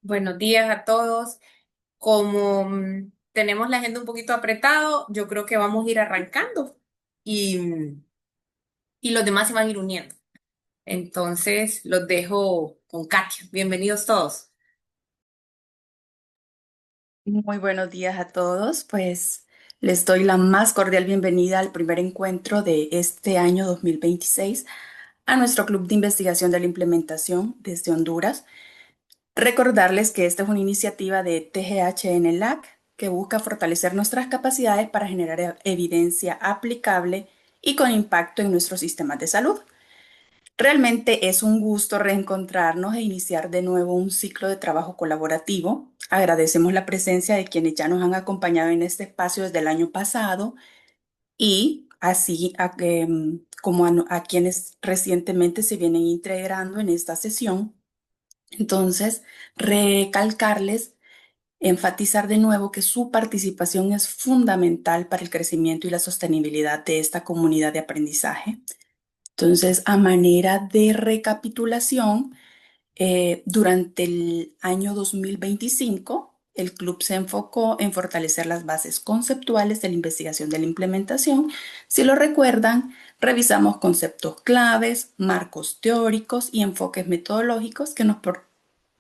Buenos días a todos. Como tenemos la agenda un poquito apretado, yo creo que vamos a ir arrancando y los demás se van a ir uniendo. Entonces, los dejo con Katia. Bienvenidos todos. Muy buenos días a todos. Pues les doy la más cordial bienvenida al primer encuentro de este año 2026 a nuestro Club de Investigación de la Implementación desde Honduras. Recordarles que esta es una iniciativa de TGH en el LAC que busca fortalecer nuestras capacidades para generar evidencia aplicable y con impacto en nuestros sistemas de salud. Realmente es un gusto reencontrarnos e iniciar de nuevo un ciclo de trabajo colaborativo. Agradecemos la presencia de quienes ya nos han acompañado en este espacio desde el año pasado y así como a quienes recientemente se vienen integrando en esta sesión. Entonces, recalcarles, enfatizar de nuevo que su participación es fundamental para el crecimiento y la sostenibilidad de esta comunidad de aprendizaje. Entonces, a manera de recapitulación, durante el año 2025, el club se enfocó en fortalecer las bases conceptuales de la investigación de la implementación. Si lo recuerdan, revisamos conceptos claves, marcos teóricos y enfoques metodológicos que nos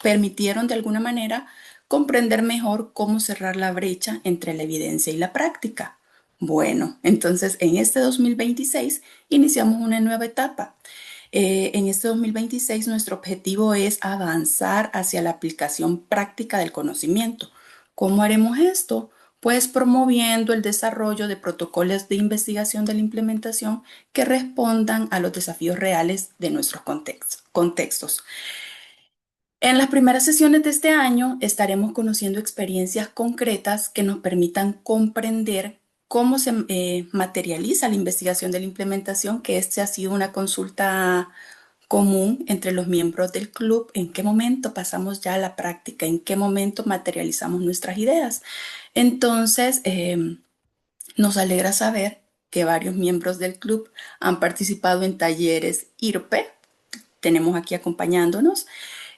permitieron de alguna manera comprender mejor cómo cerrar la brecha entre la evidencia y la práctica. Bueno, entonces en este 2026 iniciamos una nueva etapa. En este 2026 nuestro objetivo es avanzar hacia la aplicación práctica del conocimiento. ¿Cómo haremos esto? Pues promoviendo el desarrollo de protocolos de investigación de la implementación que respondan a los desafíos reales de nuestros contextos. En las primeras sesiones de este año estaremos conociendo experiencias concretas que nos permitan comprender cómo se materializa la investigación de la implementación, que este ha sido una consulta común entre los miembros del club, en qué momento pasamos ya a la práctica, en qué momento materializamos nuestras ideas. Entonces, nos alegra saber que varios miembros del club han participado en talleres IRPE, tenemos aquí acompañándonos,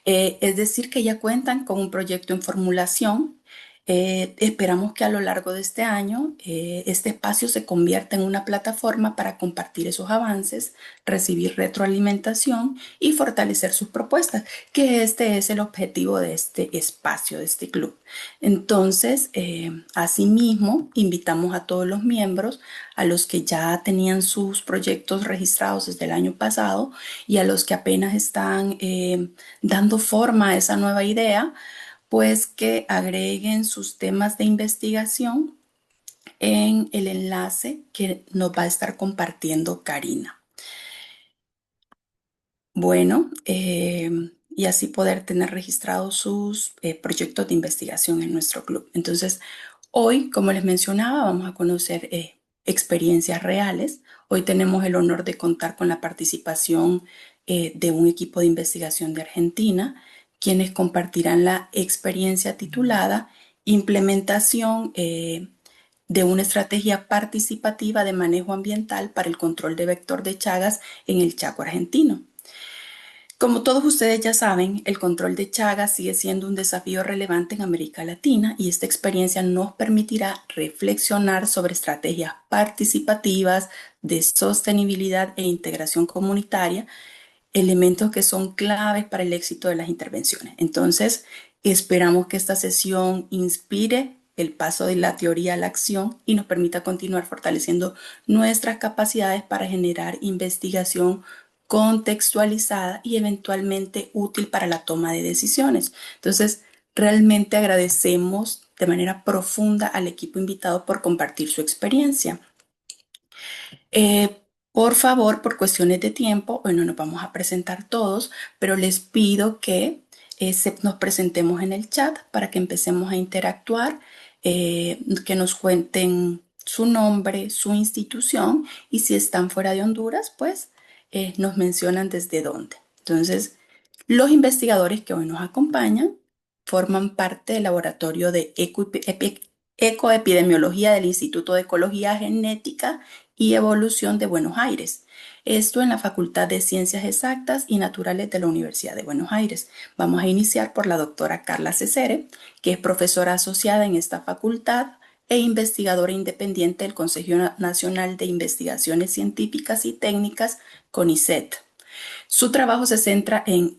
es decir, que ya cuentan con un proyecto en formulación. Esperamos que a lo largo de este año este espacio se convierta en una plataforma para compartir esos avances, recibir retroalimentación y fortalecer sus propuestas, que este es el objetivo de este espacio, de este club. Entonces, asimismo, invitamos a todos los miembros, a los que ya tenían sus proyectos registrados desde el año pasado y a los que apenas están dando forma a esa nueva idea, pues que agreguen sus temas de investigación en el enlace que nos va a estar compartiendo Karina. Bueno, y así poder tener registrados sus proyectos de investigación en nuestro club. Entonces, hoy, como les mencionaba, vamos a conocer experiencias reales. Hoy tenemos el honor de contar con la participación de un equipo de investigación de Argentina, quienes compartirán la experiencia titulada Implementación de una estrategia participativa de manejo ambiental para el control de vector de Chagas en el Chaco argentino. Como todos ustedes ya saben, el control de Chagas sigue siendo un desafío relevante en América Latina y esta experiencia nos permitirá reflexionar sobre estrategias participativas de sostenibilidad e integración comunitaria, elementos que son claves para el éxito de las intervenciones. Entonces, esperamos que esta sesión inspire el paso de la teoría a la acción y nos permita continuar fortaleciendo nuestras capacidades para generar investigación contextualizada y eventualmente útil para la toma de decisiones. Entonces, realmente agradecemos de manera profunda al equipo invitado por compartir su experiencia. Por favor, por cuestiones de tiempo, hoy no nos vamos a presentar todos, pero les pido que nos presentemos en el chat para que empecemos a interactuar, que nos cuenten su nombre, su institución y si están fuera de Honduras, pues nos mencionan desde dónde. Entonces, los investigadores que hoy nos acompañan forman parte del laboratorio de ecoepidemiología del Instituto de Ecología Genética y Evolución de Buenos Aires. Esto en la Facultad de Ciencias Exactas y Naturales de la Universidad de Buenos Aires. Vamos a iniciar por la doctora Carla Cesere, que es profesora asociada en esta facultad e investigadora independiente del Consejo Nacional de Investigaciones Científicas y Técnicas, CONICET. Su trabajo se centra en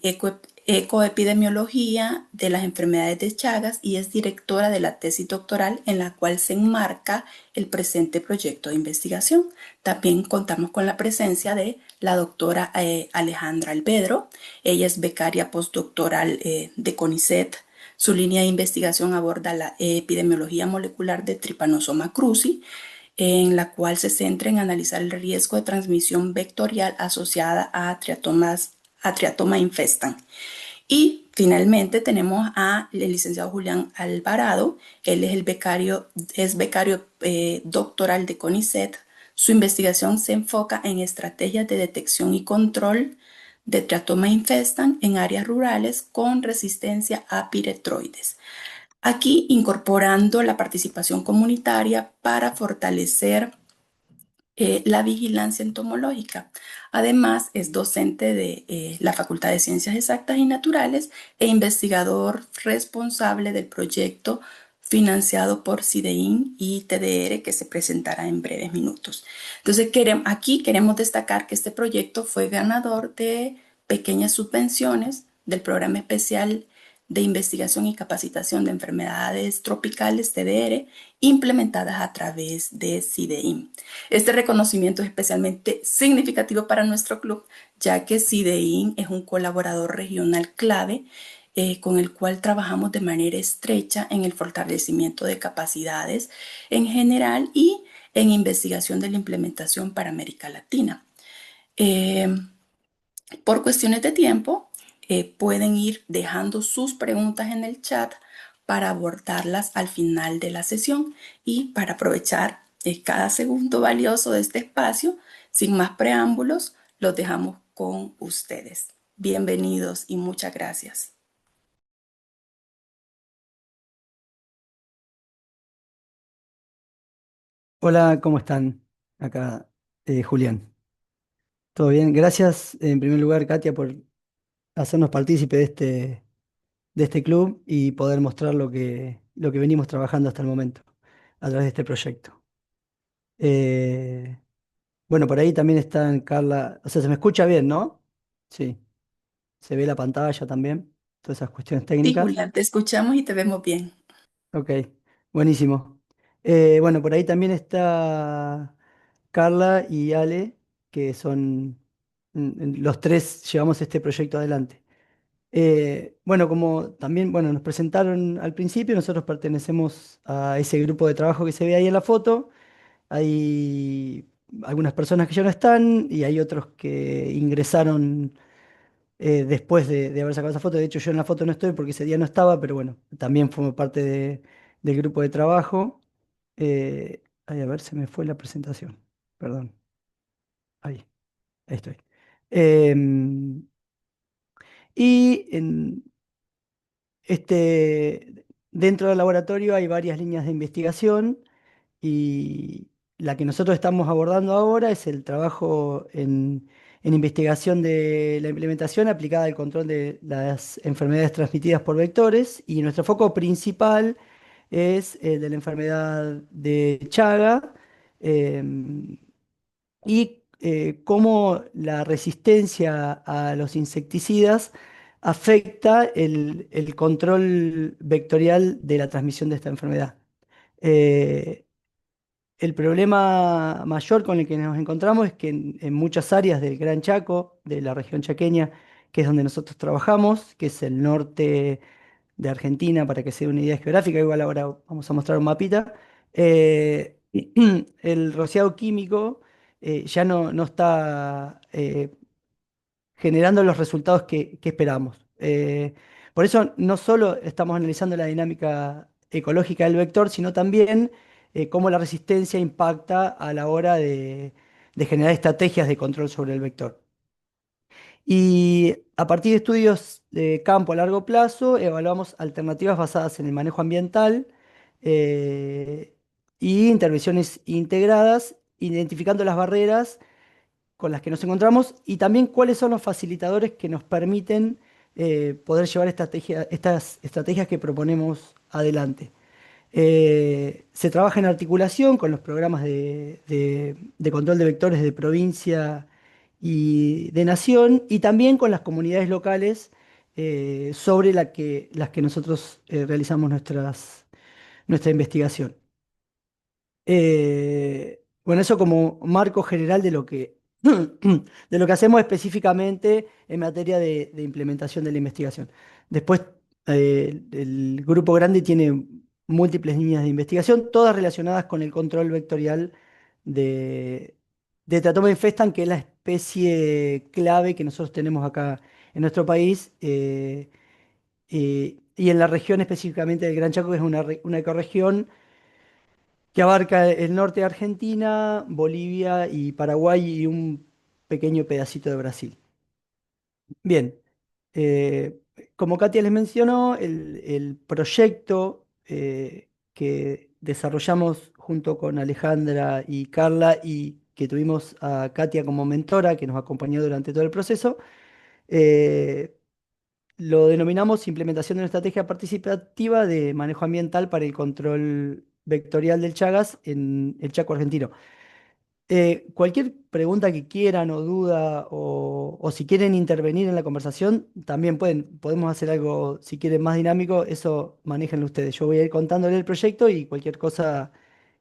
ecoepidemiología de las enfermedades de Chagas y es directora de la tesis doctoral en la cual se enmarca el presente proyecto de investigación. También contamos con la presencia de la doctora Alejandra Albedro. Ella es becaria postdoctoral de CONICET. Su línea de investigación aborda la epidemiología molecular de Trypanosoma cruzi, en la cual se centra en analizar el riesgo de transmisión vectorial asociada a Triatoma infestan. Y finalmente tenemos al licenciado Julián Alvarado. Él es becario doctoral de CONICET. Su investigación se enfoca en estrategias de detección y control de Triatoma infestan en áreas rurales con resistencia a piretroides. Aquí incorporando la participación comunitaria para fortalecer la vigilancia entomológica. Además, es docente de la Facultad de Ciencias Exactas y Naturales e investigador responsable del proyecto financiado por CIDEIN y TDR que se presentará en breves minutos. Entonces, aquí queremos destacar que este proyecto fue ganador de pequeñas subvenciones del Programa Especial de Investigación y Capacitación de Enfermedades Tropicales, TDR, implementadas a través de CIDEIN. Este reconocimiento es especialmente significativo para nuestro club, ya que CIDEIN es un colaborador regional clave con el cual trabajamos de manera estrecha en el fortalecimiento de capacidades en general y en investigación de la implementación para América Latina. Eh, por cuestiones de tiempo, pueden ir dejando sus preguntas en el chat para abordarlas al final de la sesión y para aprovechar cada segundo valioso de este espacio, sin más preámbulos, los dejamos con ustedes. Bienvenidos y muchas gracias. Hola, ¿cómo están? Acá, Julián. ¿Todo bien? Gracias, en primer lugar, Katia, por hacernos partícipe de este club y poder mostrar lo que venimos trabajando hasta el momento a través de este proyecto. Eh, bueno, por ahí también están Carla, o sea, se me escucha bien, ¿no? Sí, se ve la pantalla también, todas esas cuestiones Sí, técnicas. Julián, te escuchamos y te vemos bien. Ok, buenísimo. Bueno, por ahí también está Carla y Ale, que son los tres llevamos este proyecto adelante. Bueno, como también bueno, nos presentaron al principio, nosotros pertenecemos a ese grupo de trabajo que se ve ahí en la foto. Hay algunas personas que ya no están y hay otros que ingresaron después de haber sacado esa foto. De hecho, yo en la foto no estoy porque ese día no estaba, pero bueno, también formo parte del grupo de trabajo. Ay, a ver, se me fue la presentación. Perdón. Ahí, ahí estoy. Em, y en dentro del laboratorio hay varias líneas de investigación y la que nosotros estamos abordando ahora es el trabajo en investigación de la implementación aplicada al control de las enfermedades transmitidas por vectores y nuestro foco principal es el de la enfermedad de Chaga. Y cómo la resistencia a los insecticidas afecta el control vectorial de la transmisión de esta enfermedad. Eh, el problema mayor con el que nos encontramos es que en muchas áreas del Gran Chaco, de la región chaqueña, que es donde nosotros trabajamos, que es el norte de Argentina, para que se dé una idea geográfica, igual ahora vamos a mostrar un mapita, el rociado químico ya no está generando los resultados que esperamos. Por eso no solo estamos analizando la dinámica ecológica del vector, sino también cómo la resistencia impacta a la hora de generar estrategias de control sobre el vector. Y a partir de estudios de campo a largo plazo, evaluamos alternativas basadas en el manejo ambiental eh, y intervenciones integradas identificando las barreras con las que nos encontramos y también cuáles son los facilitadores que nos permiten poder llevar estas estrategias que proponemos adelante. Se trabaja en articulación con los programas de control de vectores de provincia y de nación y también con las comunidades locales sobre las que nosotros realizamos nuestra investigación. Bueno, eso como marco general de lo que hacemos específicamente en materia de implementación de la investigación. Después, el grupo grande tiene múltiples líneas de investigación, todas relacionadas con el control vectorial de, de Teratoma infestan, que es la especie clave que nosotros tenemos acá en nuestro país. Y en la región específicamente del Gran Chaco, que es una ecorregión que abarca el norte de Argentina, Bolivia y Paraguay y un pequeño pedacito de Brasil. Bien, eh, como Katia les mencionó, el proyecto que desarrollamos junto con Alejandra y Carla y que tuvimos a Katia como mentora, que nos acompañó durante todo el proceso, eh, lo denominamos implementación de una estrategia participativa de manejo ambiental para el control vectorial del Chagas en el Chaco argentino. Cualquier pregunta que quieran o duda o si quieren intervenir en la conversación, también podemos hacer algo, si quieren, más dinámico, eso manéjenlo ustedes. Yo voy a ir contándole el proyecto y cualquier cosa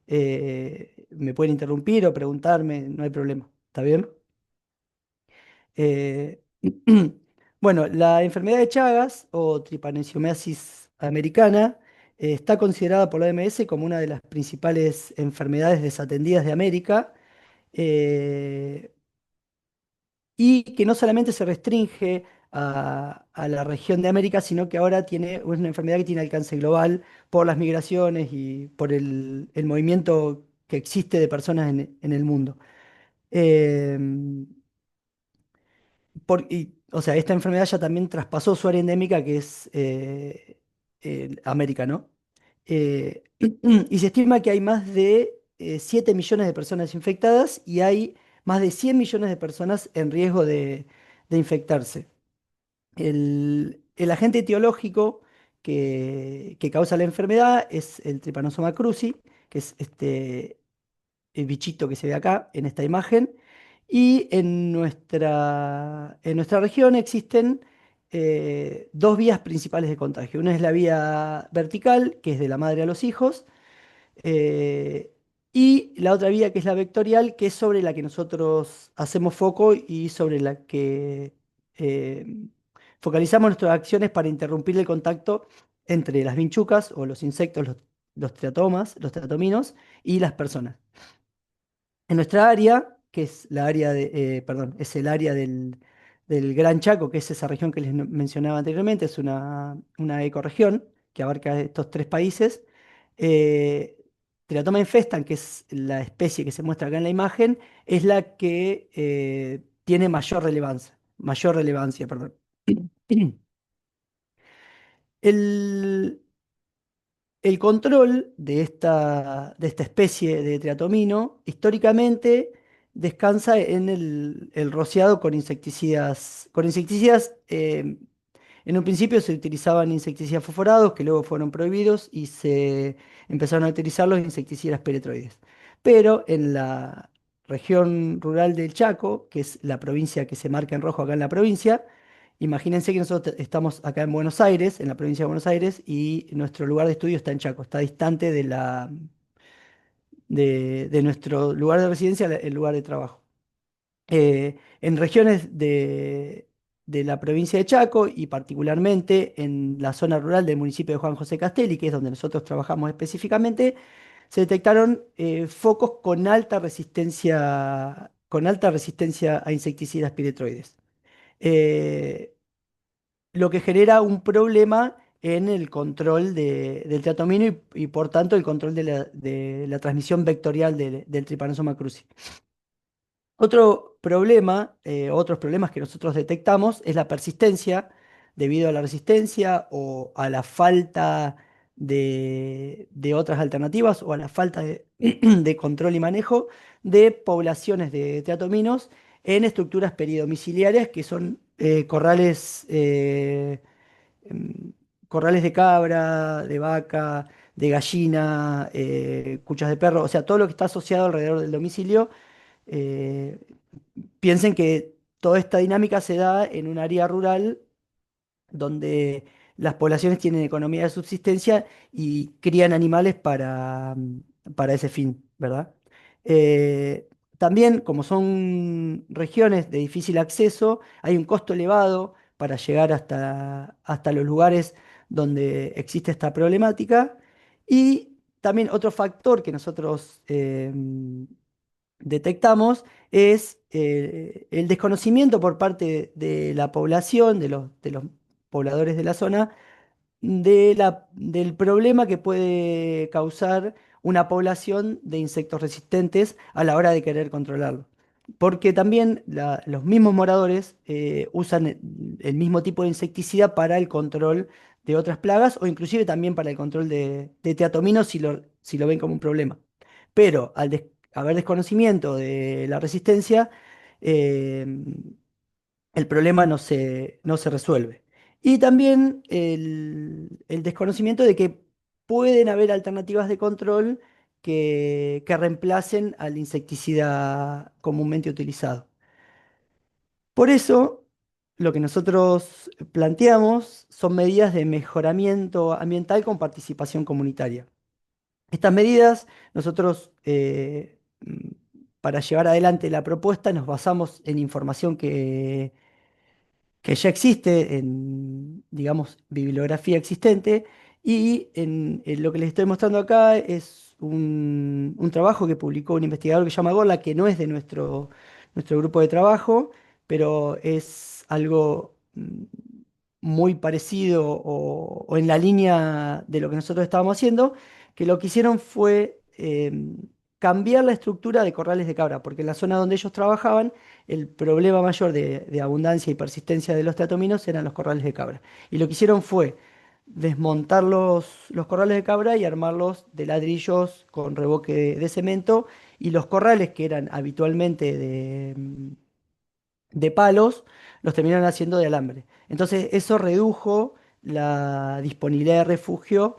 me pueden interrumpir o preguntarme, no hay problema. ¿Está bien? Eh, bueno, la enfermedad de Chagas o trypanosomiasis americana está considerada por la OMS como una de las principales enfermedades desatendidas de América eh, y que no solamente se restringe a la región de América, sino que ahora es una enfermedad que tiene alcance global por las migraciones y por el movimiento que existe de personas en el mundo. Em, o sea, esta enfermedad ya también traspasó su área endémica, que es América, ¿no? Eh, y se estima que hay más de 7 millones de personas infectadas y hay más de 100 millones de personas en riesgo de infectarse. El agente etiológico que causa la enfermedad es el Trypanosoma cruzi, que es el bichito que se ve acá en esta imagen. Y en nuestra región existen dos vías principales de contagio. Una es la vía vertical, que es de la madre a los hijos, eh, y la otra vía que es la vectorial, que es sobre la que nosotros hacemos foco y sobre la que eh, focalizamos nuestras acciones para interrumpir el contacto entre las vinchucas o los insectos, los teratomas, los teratominos y las personas. En nuestra área, que es la área perdón, es el área del Gran Chaco, que es esa región que les mencionaba anteriormente, es una ecorregión que abarca estos tres países. Eh, Teratoma infestan, que es la especie que se muestra acá en la imagen, es la que tiene mayor relevancia, perdón. El, El control de esta especie de triatomino históricamente descansa en el rociado con insecticidas. Con insecticidas, en un principio se utilizaban insecticidas fosforados que luego fueron prohibidos y se empezaron a utilizar los insecticidas peretroides. Pero en la región rural del Chaco, que es la provincia que se marca en rojo acá en la provincia, imagínense que nosotros estamos acá en Buenos Aires, en la provincia de Buenos Aires, y nuestro lugar de estudio está en Chaco, está distante de nuestro lugar de residencia, el lugar de trabajo. En regiones de la provincia de Chaco y particularmente en la zona rural del municipio de Juan José Castelli, que es donde nosotros trabajamos específicamente, se detectaron focos con alta resistencia a insecticidas piretroides. Eh, lo que genera un problema en el control del triatomino y por tanto el control de la transmisión vectorial del Trypanosoma cruzi. Otros problemas que nosotros detectamos es la persistencia debido a la resistencia o a la falta de otras alternativas o a la falta de, de control y manejo de poblaciones de teatominos en estructuras peridomiciliarias que son em, corrales de cabra, de vaca, de gallina, cuchas de perro, o sea, todo lo que está asociado alrededor del domicilio. eh, Piensen que toda esta dinámica se da en un área rural donde las poblaciones tienen economía de subsistencia y crían animales para ese fin, ¿verdad? Eh, También, como son regiones de difícil acceso, hay un costo elevado para llegar hasta los lugares donde existe esta problemática. Y también otro factor que nosotros detectamos es el desconocimiento por parte de la población, de los pobladores de la zona, del problema que puede causar una población de insectos resistentes a la hora de querer controlarlo. Porque también los mismos moradores usan el mismo tipo de insecticida para el control de otras plagas o inclusive también para el control de teatominos si lo ven como un problema. Pero al haber desconocimiento de la resistencia, eh, el problema no se resuelve. Y también el desconocimiento de que pueden haber alternativas de control que reemplacen al insecticida comúnmente utilizado. Por eso, lo que nosotros planteamos son medidas de mejoramiento ambiental con participación comunitaria. Estas medidas, nosotros, para llevar adelante la propuesta, nos basamos en información que ya existe en, digamos, bibliografía existente y en lo que les estoy mostrando acá es un trabajo que publicó un investigador que se llama Gorla, que no es de nuestro grupo de trabajo, pero es algo muy parecido o en la línea de lo que nosotros estábamos haciendo, que lo que hicieron fue cambiar la estructura de corrales de cabra, porque en la zona donde ellos trabajaban, el problema mayor de abundancia y persistencia de los teatominos eran los corrales de cabra. Y lo que hicieron fue desmontar los corrales de cabra y armarlos de ladrillos con revoque de cemento, y los corrales que eran habitualmente de palos, los terminaron haciendo de alambre. Entonces eso redujo la disponibilidad de refugio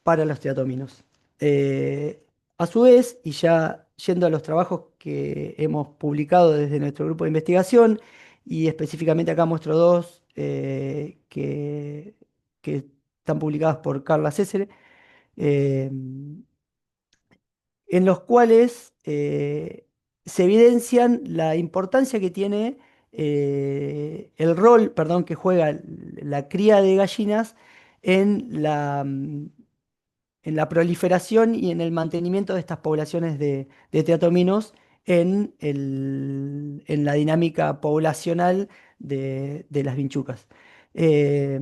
para los teatominos. Eh, a su vez, y ya yendo a los trabajos que hemos publicado desde nuestro grupo de investigación, y específicamente acá muestro dos que están publicados por Carla César, eh, en los cuales se evidencian la importancia que tiene el rol, perdón, que juega la cría de gallinas en la proliferación y en el mantenimiento de estas poblaciones de teatominos en la dinámica poblacional de las vinchucas. Eh,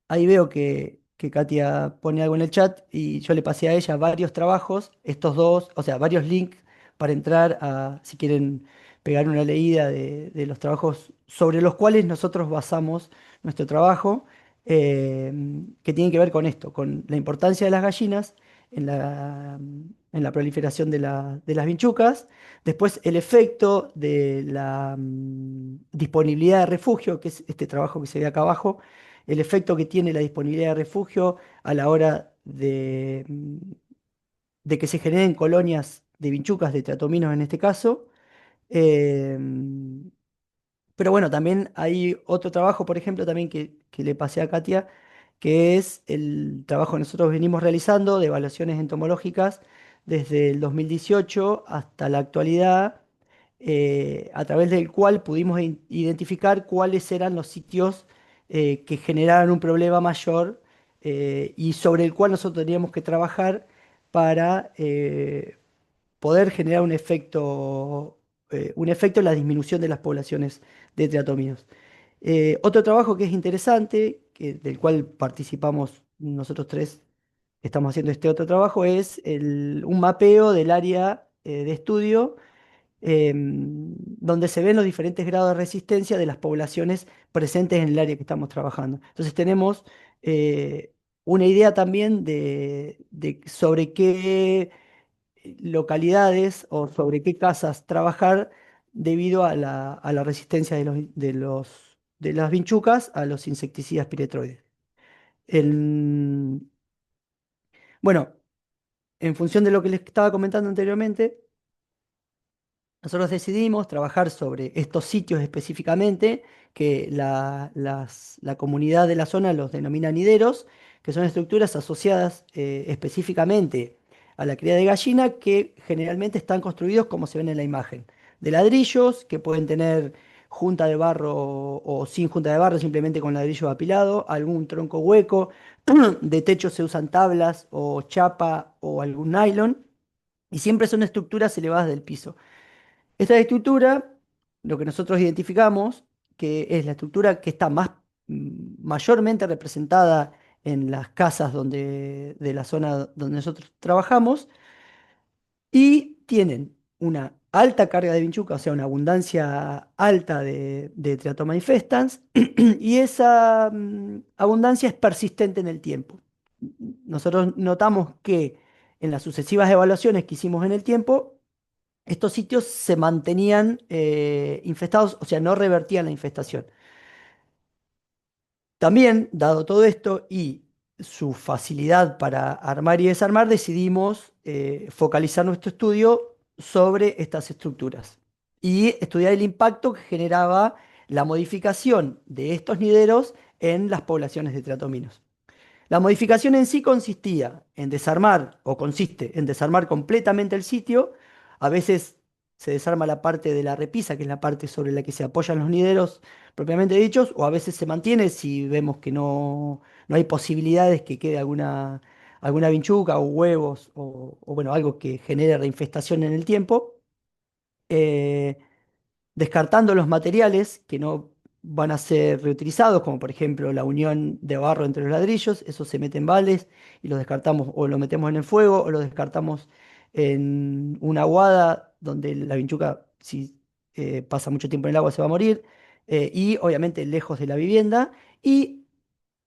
Ahí veo que Katia pone algo en el chat y yo le pasé a ella varios trabajos, estos dos, o sea, varios links para entrar si quieren pegar una leída de los trabajos sobre los cuales nosotros basamos nuestro trabajo, eh, que tienen que ver con esto, con la importancia de las gallinas en la proliferación de las vinchucas, después el efecto de la disponibilidad de refugio, que es este trabajo que se ve acá abajo, el efecto que tiene la disponibilidad de refugio a la hora de que se generen colonias de vinchucas, de teatominos en este caso. Eh, pero bueno, también hay otro trabajo, por ejemplo, también que le pasé a Katia, que es el trabajo que nosotros venimos realizando de evaluaciones entomológicas desde el 2018 hasta la actualidad, a través del cual pudimos identificar cuáles eran los sitios que generaban un problema mayor, y sobre el cual nosotros teníamos que trabajar para poder generar un efecto en la disminución de las poblaciones de teatóminos. Otro trabajo que es interesante, del cual participamos nosotros tres, estamos haciendo este otro trabajo, es un mapeo del área de estudio, donde se ven los diferentes grados de resistencia de las poblaciones presentes en el área que estamos trabajando. Entonces tenemos eh, una idea también de sobre qué localidades o sobre qué casas trabajar debido a la resistencia de las vinchucas a los insecticidas piretroides. El- bueno, en función de lo que les estaba comentando anteriormente, nosotros decidimos trabajar sobre estos sitios específicamente, que la comunidad de la zona los denomina nideros, que son estructuras asociadas específicamente a la cría de gallina, que generalmente están construidos como se ven en la imagen, de ladrillos, que pueden tener junta de barro o sin junta de barro, simplemente con ladrillo apilado, algún tronco hueco, de techo se usan tablas o chapa o algún nylon, y siempre son estructuras elevadas del piso. Esta estructura, lo que nosotros identificamos, que es la estructura que está mayormente representada en las casas de la zona donde nosotros trabajamos, y tienen una alta carga de vinchuca, o sea, una abundancia alta de Triatoma manifestans, y esa abundancia es persistente en el tiempo. Nosotros notamos que en las sucesivas evaluaciones que hicimos en el tiempo, estos sitios se mantenían infestados, o sea, no revertían la infestación. También, dado todo esto y su facilidad para armar y desarmar, decidimos focalizar nuestro estudio sobre estas estructuras y estudiar el impacto que generaba la modificación de estos nideros en las poblaciones de triatominos. La modificación en sí consistía en desarmar, o consiste en desarmar completamente el sitio. A veces se desarma la parte de la repisa, que es la parte sobre la que se apoyan los nideros propiamente dichos, o a veces se mantiene si vemos que no hay posibilidades que quede alguna vinchuca o huevos o, bueno, algo que genere reinfestación en el tiempo. Eh, Descartando los materiales que no van a ser reutilizados, como por ejemplo la unión de barro entre los ladrillos, eso se mete en baldes y lo descartamos o lo metemos en el fuego o lo descartamos en una aguada donde la vinchuca, si pasa mucho tiempo en el agua, se va a morir, y obviamente lejos de la vivienda. Y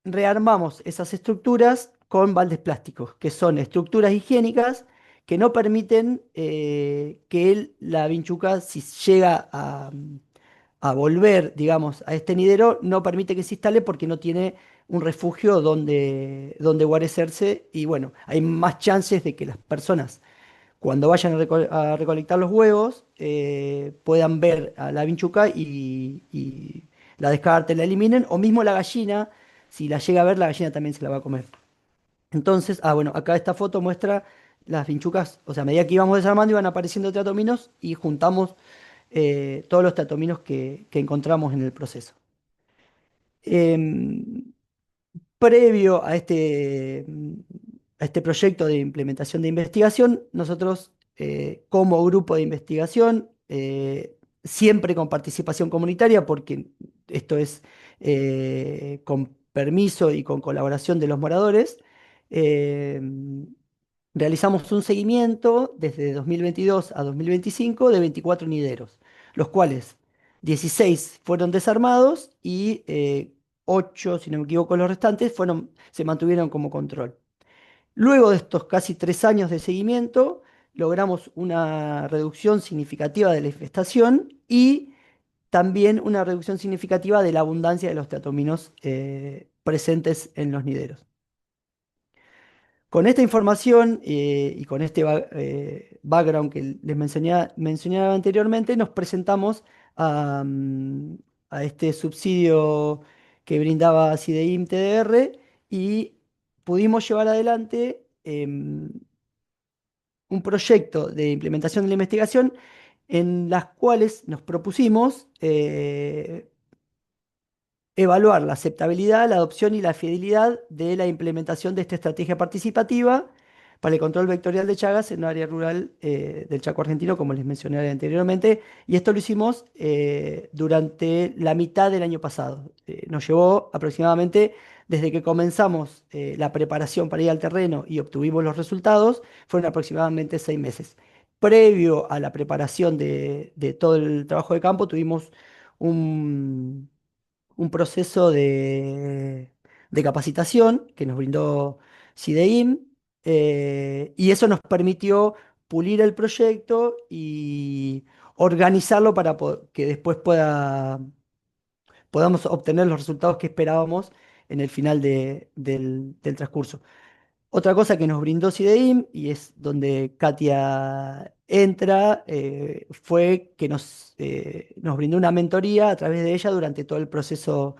rearmamos esas estructuras con baldes plásticos, que son estructuras higiénicas que no permiten que la vinchuca, si llega a volver, digamos, a este nidero, no permite que se instale porque no tiene un refugio donde guarecerse, y bueno, hay más chances de que las personas, cuando vayan a recolectar los huevos, puedan ver a la vinchuca y la descarten, la eliminen, o mismo la gallina, si la llega a ver, la gallina también se la va a comer. Entonces, bueno, acá esta foto muestra las vinchucas, o sea, a medida que íbamos desarmando iban apareciendo teatominos y juntamos todos los teatominos que encontramos en el proceso. Em, Previo a este proyecto de implementación de investigación, nosotros, como grupo de investigación, siempre con participación comunitaria, porque esto es con permiso y con colaboración de los moradores, eh, realizamos un seguimiento desde 2022 a 2025 de 24 nideros, los cuales 16 fueron desarmados y 8, si no me equivoco, los restantes se mantuvieron como control. Luego de estos casi 3 años de seguimiento, logramos una reducción significativa de la infestación y también una reducción significativa de la abundancia de los teatominos presentes en los nideros. Con esta información y con este background que les mencionaba anteriormente, nos presentamos a este subsidio que brindaba CIDEIM TDR, y pudimos llevar adelante un proyecto de implementación de la investigación en las cuales nos propusimos evaluar la aceptabilidad, la adopción y la fidelidad de la implementación de esta estrategia participativa para el control vectorial de Chagas en un área rural del Chaco argentino, como les mencioné anteriormente. Y esto lo hicimos durante la mitad del año pasado. Nos llevó aproximadamente, desde que comenzamos la preparación para ir al terreno y obtuvimos los resultados, fueron aproximadamente 6 meses. Previo a la preparación de todo el trabajo de campo, tuvimos un un proceso de capacitación que nos brindó CIDEIM, y eso nos permitió pulir el proyecto y organizarlo para que después podamos obtener los resultados que esperábamos en el final del transcurso. Otra cosa que nos brindó CIDEIM, y es donde Katia entra, fue que nos brindó una mentoría a través de ella durante todo el proceso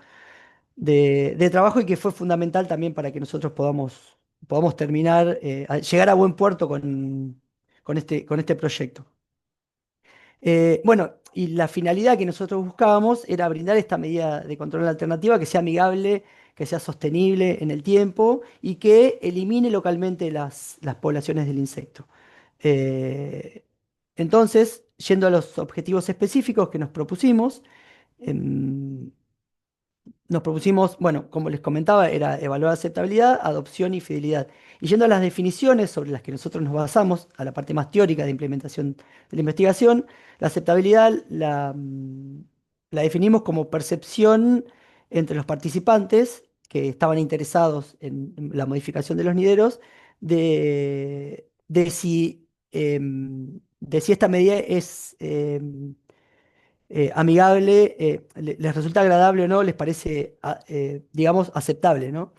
de trabajo y que fue fundamental también para que nosotros podamos terminar, llegar a buen puerto con este proyecto. Bueno, y la finalidad que nosotros buscábamos era brindar esta medida de control alternativa que sea amigable, que sea sostenible en el tiempo y que elimine localmente las poblaciones del insecto. Eh, entonces, yendo a los objetivos específicos que nos propusimos, em, nos propusimos, bueno, como les comentaba, era evaluar aceptabilidad, adopción y fidelidad. Y yendo a las definiciones sobre las que nosotros nos basamos, a la parte más teórica de implementación de la investigación, la aceptabilidad la definimos como percepción entre los participantes que estaban interesados en la modificación de los nideros de si esta medida es amigable, les resulta agradable o no, les parece, digamos, aceptable, ¿no?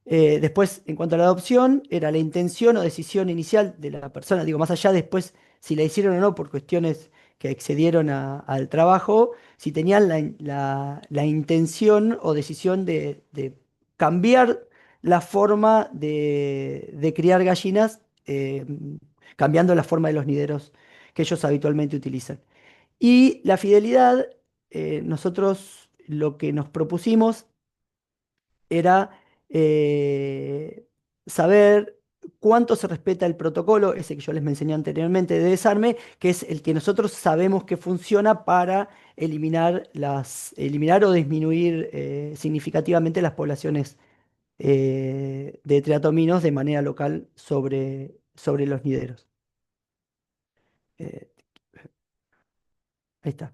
Después, en cuanto a la adopción, era la intención o decisión inicial de la persona, digo, más allá después si la hicieron o no por cuestiones que excedieron al trabajo, si tenían la intención o decisión de cambiar la forma de criar gallinas, cambiando la forma de los nideros que ellos habitualmente utilizan. Y la fidelidad, nosotros lo que nos propusimos era saber cuánto se respeta el protocolo, ese que yo les mencioné anteriormente de desarme, que es el que nosotros sabemos que funciona para eliminar o disminuir significativamente las poblaciones de triatominos de manera local sobre los nideros. Eh, Ahí está.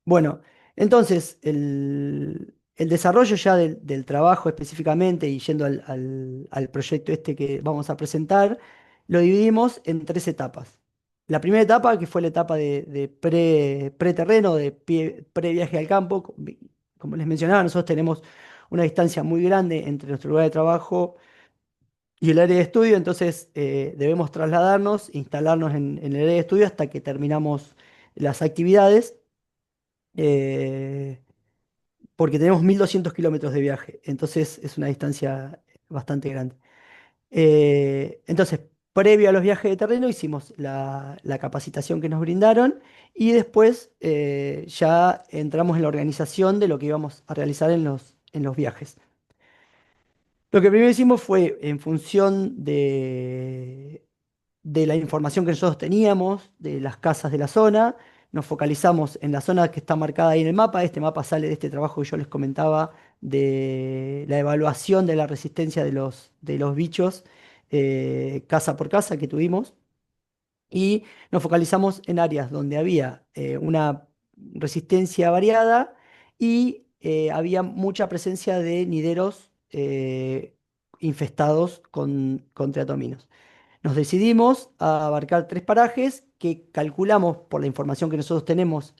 Bueno, entonces el desarrollo ya del trabajo específicamente y yendo al proyecto este que vamos a presentar, lo dividimos en tres etapas. La primera etapa, que fue la etapa de preterreno, de previaje al campo, como les mencionaba, nosotros tenemos una distancia muy grande entre nuestro lugar de trabajo y el área de estudio, entonces debemos trasladarnos, instalarnos en el área de estudio hasta que terminamos las actividades. eh, Porque tenemos 1.200 kilómetros de viaje, entonces es una distancia bastante grande. Entonces, previo a los viajes de terreno hicimos la capacitación que nos brindaron y después ya entramos en la organización de lo que íbamos a realizar en los viajes. Lo que primero hicimos fue, en función de la información que nosotros teníamos, de las casas de la zona, nos focalizamos en la zona que está marcada ahí en el mapa. Este mapa sale de este trabajo que yo les comentaba de la evaluación de la resistencia de los bichos, casa por casa que tuvimos. Y nos focalizamos en áreas donde había una resistencia variada y había mucha presencia de nideros infestados con triatominos. Nos decidimos a abarcar tres parajes que calculamos por la información que nosotros tenemos,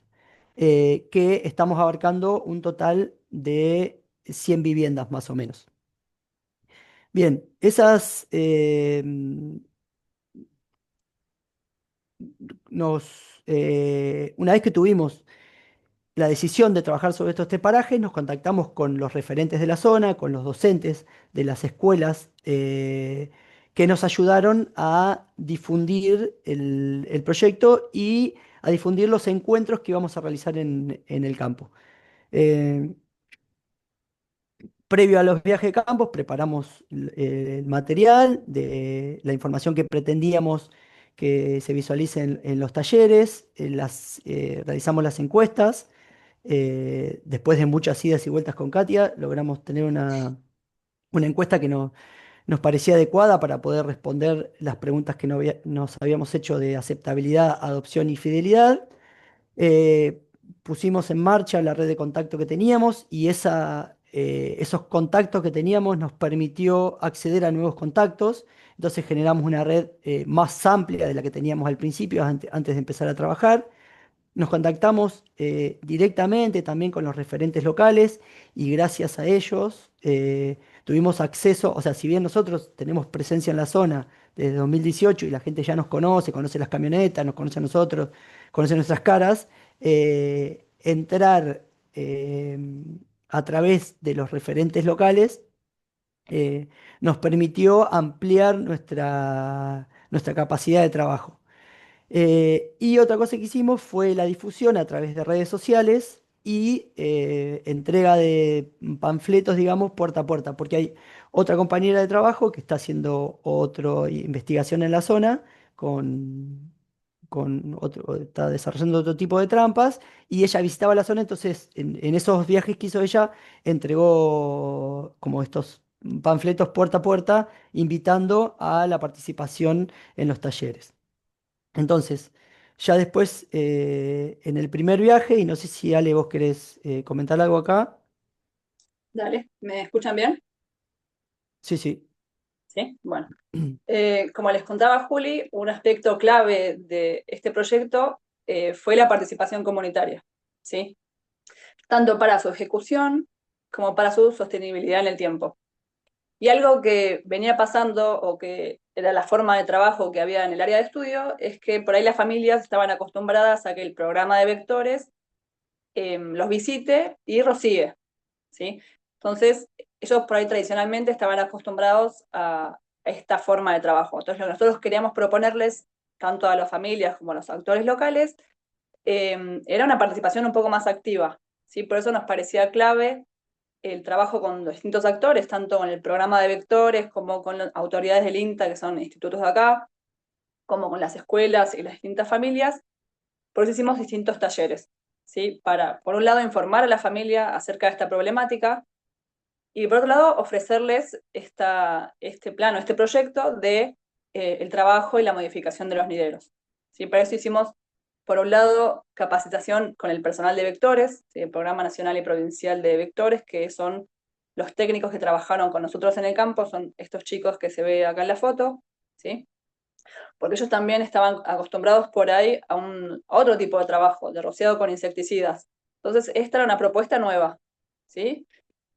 que estamos abarcando un total de 100 viviendas más o menos. Bien, una vez que tuvimos la decisión de trabajar sobre estos tres parajes, nos contactamos con los referentes de la zona, con los docentes de las escuelas, que nos ayudaron a difundir el proyecto y a difundir los encuentros que íbamos a realizar en el campo. Eh, Previo a los viajes de campos, preparamos el material de la información que pretendíamos que se visualice en los talleres, realizamos las encuestas. Después de muchas idas y vueltas con Katia, logramos tener una encuesta que nos parecía adecuada para poder responder las preguntas que nos habíamos hecho de aceptabilidad, adopción y fidelidad. Pusimos en marcha la red de contacto que teníamos y esos contactos que teníamos nos permitió acceder a nuevos contactos, entonces generamos una red más amplia de la que teníamos al principio, antes de empezar a trabajar. Nos contactamos directamente también con los referentes locales y gracias a ellos tuvimos acceso, o sea, si bien nosotros tenemos presencia en la zona desde 2018 y la gente ya nos conoce, conoce las camionetas, nos conoce a nosotros, conoce nuestras caras, entrar eh, a través de los referentes locales eh, nos permitió ampliar nuestra capacidad de trabajo. Y otra cosa que hicimos fue la difusión a través de redes sociales y entrega de panfletos, digamos, puerta a puerta, porque hay otra compañera de trabajo que está haciendo otra investigación en la zona está desarrollando otro tipo de trampas y ella visitaba la zona, entonces en esos viajes que hizo ella entregó como estos panfletos puerta a puerta, invitando a la participación en los talleres. Entonces, ya después, en el primer viaje, y no sé si Ale, vos querés comentar algo acá. Dale, ¿me escuchan bien? Sí, sí. Sí, bueno. Como les contaba Juli, un aspecto clave de este proyecto fue la participación comunitaria, ¿sí? Tanto para su ejecución como para su sostenibilidad en el tiempo. Y algo que venía pasando o que era la forma de trabajo que había en el área de estudio es que por ahí las familias estaban acostumbradas a que el programa de vectores los visite y rocibe, ¿sí? Entonces, ellos por ahí tradicionalmente estaban acostumbrados a esta forma de trabajo. Entonces, lo que nosotros queríamos proponerles, tanto a las familias como a los actores locales, era una participación un poco más activa, ¿sí? Por eso nos parecía clave el trabajo con los distintos actores, tanto con el programa de vectores como con las autoridades del INTA, que son institutos de acá, como con las escuelas y las distintas familias. Por eso hicimos distintos talleres, ¿sí? Para, por un lado, informar a la familia acerca de esta problemática y por otro lado, ofrecerles este plano, este proyecto de el trabajo y la modificación de los nideros. ¿Sí? Para eso hicimos, por un lado, capacitación con el personal de vectores, ¿sí? El Programa Nacional y Provincial de Vectores, que son los técnicos que trabajaron con nosotros en el campo, son estos chicos que se ve acá en la foto, ¿sí? Porque ellos también estaban acostumbrados por ahí a otro tipo de trabajo, de rociado con insecticidas. Entonces, esta era una propuesta nueva, ¿sí?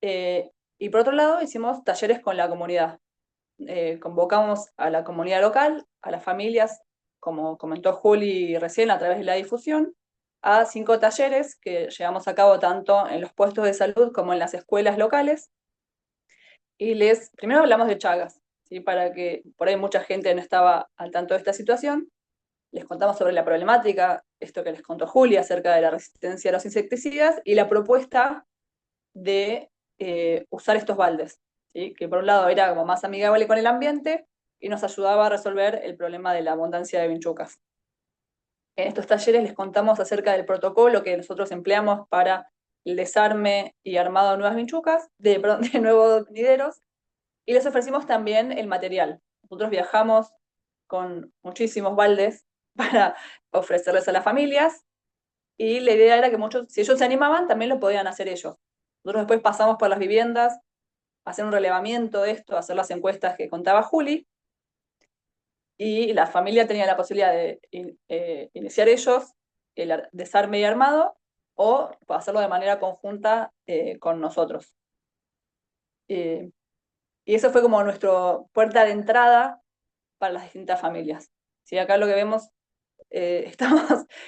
Eh, y por otro lado, hicimos talleres con la comunidad. Convocamos a la comunidad local, a las familias, como comentó Juli recién a través de la difusión, a 5 talleres que llevamos a cabo tanto en los puestos de salud como en las escuelas locales. Y primero hablamos de Chagas, ¿sí? Para que por ahí mucha gente no estaba al tanto de esta situación. Les contamos sobre la problemática, esto que les contó Juli acerca de la resistencia a los insecticidas y la propuesta de usar estos baldes, ¿sí? Que por un lado era como más amigable con el ambiente y nos ayudaba a resolver el problema de la abundancia de vinchucas. En estos talleres les contamos acerca del protocolo que nosotros empleamos para el desarme y armado de nuevas vinchucas, perdón, de nuevos nideros, y les ofrecimos también el material. Nosotros viajamos con muchísimos baldes para ofrecerles a las familias y la idea era que muchos, si ellos se animaban, también lo podían hacer ellos. Nosotros después pasamos por las viviendas, a hacer un relevamiento de esto, a hacer las encuestas que contaba Juli, y la familia tenía la posibilidad de iniciar ellos el desarme y armado o hacerlo de manera conjunta con nosotros. Y eso fue como nuestra puerta de entrada para las distintas familias. ¿Sí? Acá lo que vemos, estamos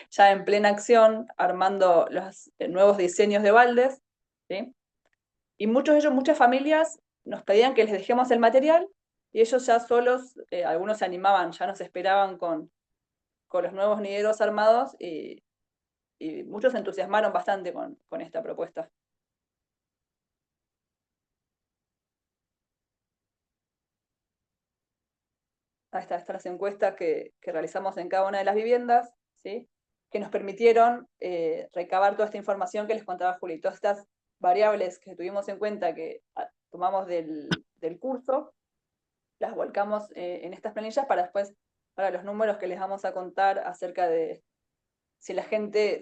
ya en plena acción armando los nuevos diseños de baldes, ¿sí? Y muchos de ellos, muchas familias nos pedían que les dejemos el material y ellos ya solos, algunos se animaban, ya nos esperaban con los nuevos nideros armados y muchos se entusiasmaron bastante con esta propuesta. Ahí está, están las encuestas que realizamos en cada una de las viviendas, ¿sí? Que nos permitieron recabar toda esta información que les contaba Juli, todas estas variables que tuvimos en cuenta que tomamos del curso, las volcamos en estas planillas para después, para los números que les vamos a contar acerca de si la gente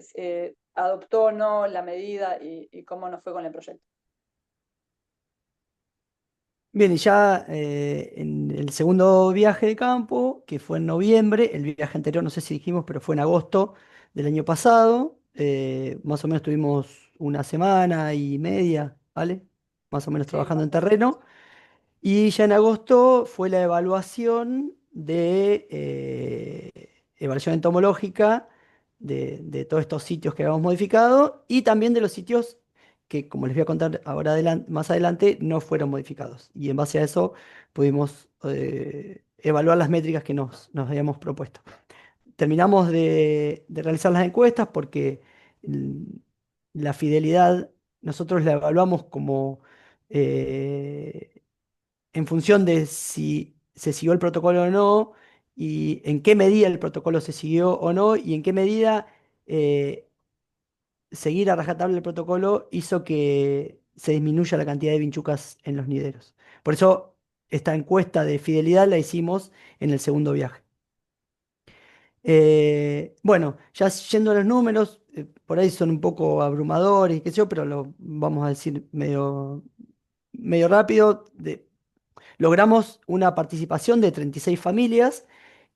adoptó o no la medida y cómo nos fue con el proyecto. Bien, y ya en el segundo viaje de campo, que fue en noviembre, el viaje anterior, no sé si dijimos, pero fue en agosto del año pasado, más o menos tuvimos una semana y media, ¿vale? Más o menos Sí, trabajando en bastante. terreno. Y ya en agosto fue la evaluación de evaluación entomológica de todos estos sitios que habíamos modificado y también de los sitios que, como les voy a contar ahora más adelante, no fueron modificados. Y en base a eso pudimos evaluar las métricas que nos habíamos propuesto. Terminamos de realizar las encuestas porque mm, la fidelidad nosotros la evaluamos como en función de si se siguió el protocolo o no, y en qué medida el protocolo se siguió o no, y en qué medida eh, seguir a rajatabla el protocolo hizo que se disminuya la cantidad de vinchucas en los nideros. Por eso esta encuesta de fidelidad la hicimos en el segundo viaje. Bueno, ya yendo a los números, por ahí son un poco abrumadores, qué sé yo, pero lo vamos a decir medio rápido. Logramos una participación de 36 familias,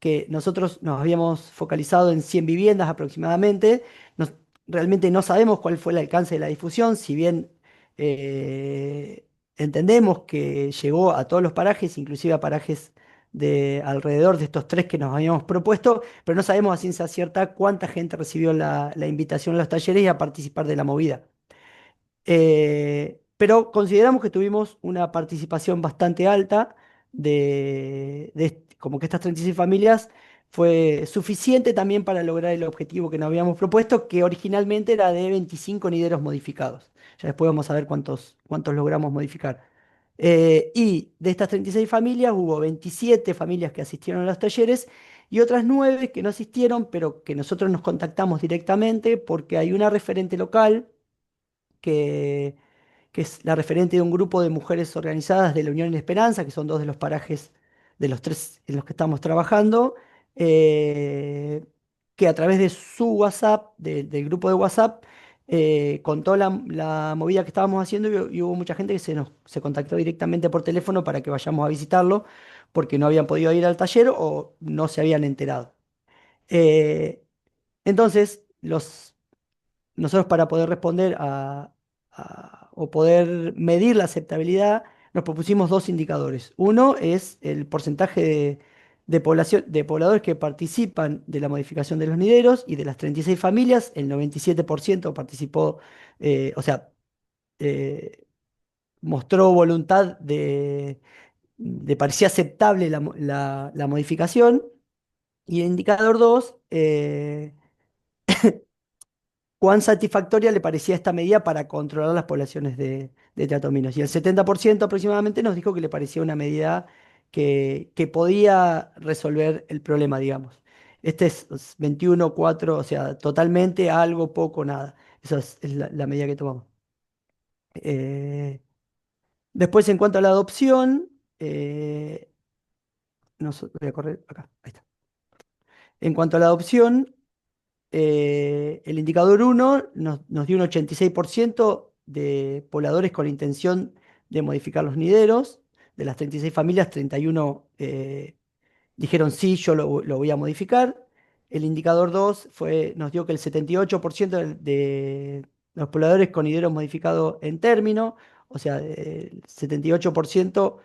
que nosotros nos habíamos focalizado en 100 viviendas aproximadamente. Nos- Realmente no sabemos cuál fue el alcance de la difusión, si bien eh, entendemos que llegó a todos los parajes, inclusive a parajes de alrededor de estos tres que nos habíamos propuesto, pero no sabemos a ciencia cierta cuánta gente recibió la invitación a los talleres y a participar de la movida. Pero consideramos que tuvimos una participación bastante alta como que estas 36 familias fue suficiente también para lograr el objetivo que nos habíamos propuesto, que originalmente era de 25 nideros modificados. Ya después vamos a ver cuántos logramos modificar. Y de estas 36 familias hubo 27 familias que asistieron a los talleres y otras 9 que no asistieron, pero que nosotros nos contactamos directamente porque hay una referente local que, que es la referente de un grupo de mujeres organizadas de la Unión en Esperanza, que son dos de los parajes de los tres en los que estamos trabajando, eh, que a través de su WhatsApp, del grupo de WhatsApp, contó la movida que estábamos haciendo y hubo mucha gente que se contactó directamente por teléfono para que vayamos a visitarlo, porque no habían podido ir al taller o no se habían enterado. Eh, entonces, nosotros para poder responder o poder medir la aceptabilidad, nos propusimos dos indicadores. Uno es el porcentaje de población, de pobladores que participan de la modificación de los nideros y de las 36 familias, el 97% participó, o sea, eh, mostró voluntad de parecía aceptable la modificación. Y el indicador 2 cuán satisfactoria le parecía esta medida para controlar las poblaciones de teatominos. Y el 70% aproximadamente nos dijo que le parecía una medida que podía resolver el problema, digamos. Este es 21,4, o sea, totalmente algo, poco, nada. Esa es la medida que tomamos. Eh, Después, en cuanto a la adopción, voy a correr acá, ahí está. En cuanto a la adopción, el indicador uno nos dio un 86% de pobladores con la intención de modificar los nideros. De las 36 familias, 31 dijeron sí, yo lo voy a modificar. El indicador 2 nos dio que el 78% de los pobladores con nideros modificados en término, o sea, el 78%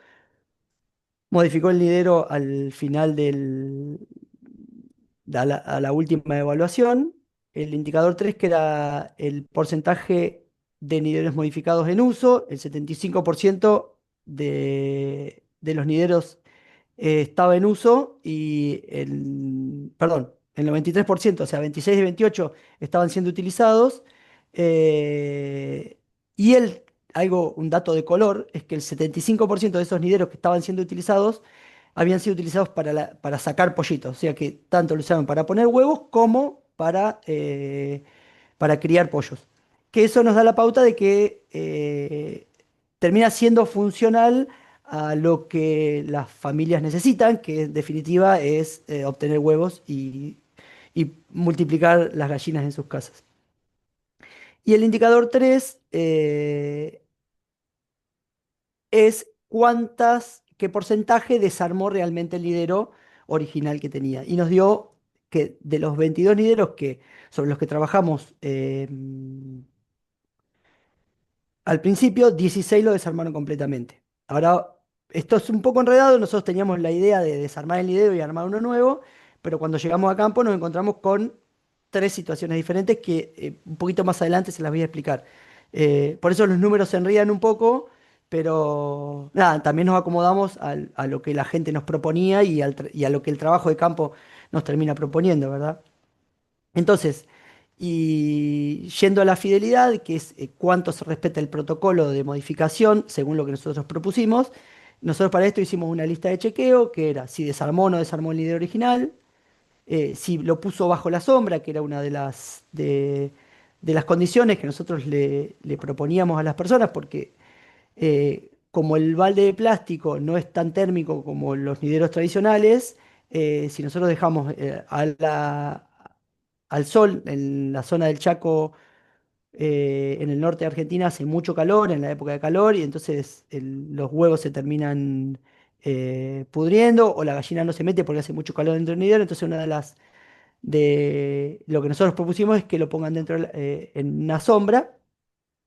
modificó el lidero al final a la última evaluación. El indicador 3 que era el porcentaje de nideros modificados en uso, el 75% de los nideros estaba en uso perdón, el 93%, o sea, 26 de 28 estaban siendo utilizados. eh, y un dato de color, es que el 75% de esos nideros que estaban siendo utilizados habían sido utilizados para sacar pollitos, o sea que tanto lo usaban para poner huevos como para criar pollos. Que eso nos da la pauta de que termina siendo funcional a lo que las familias necesitan, que en definitiva es obtener huevos y multiplicar las gallinas en sus casas. Y el indicador 3 es qué porcentaje desarmó realmente el nidero original que tenía. Y nos dio que de los 22 nideros sobre los que trabajamos al principio, 16 lo desarmaron completamente. Ahora, esto es un poco enredado. Nosotros teníamos la idea de desarmar el nidero y armar uno nuevo, pero cuando llegamos a campo nos encontramos con tres situaciones diferentes que un poquito más adelante se las voy a explicar. Por eso los números se enredan un poco, pero nada, también nos acomodamos a lo que la gente nos proponía y a lo que el trabajo de campo nos termina proponiendo, ¿verdad? Entonces, y yendo a la fidelidad, que es cuánto se respeta el protocolo de modificación según lo que nosotros propusimos, nosotros para esto hicimos una lista de chequeo que era si desarmó o no desarmó el líder original, si lo puso bajo la sombra, que era una de las condiciones que nosotros le proponíamos a las personas, porque como el balde de plástico no es tan térmico como los nideros tradicionales, si nosotros dejamos al sol en la zona del Chaco, en el norte de Argentina, hace mucho calor en la época de calor y entonces los huevos se terminan pudriendo o la gallina no se mete porque hace mucho calor dentro del nidero. Entonces una de lo que nosotros propusimos es que lo pongan dentro en una sombra.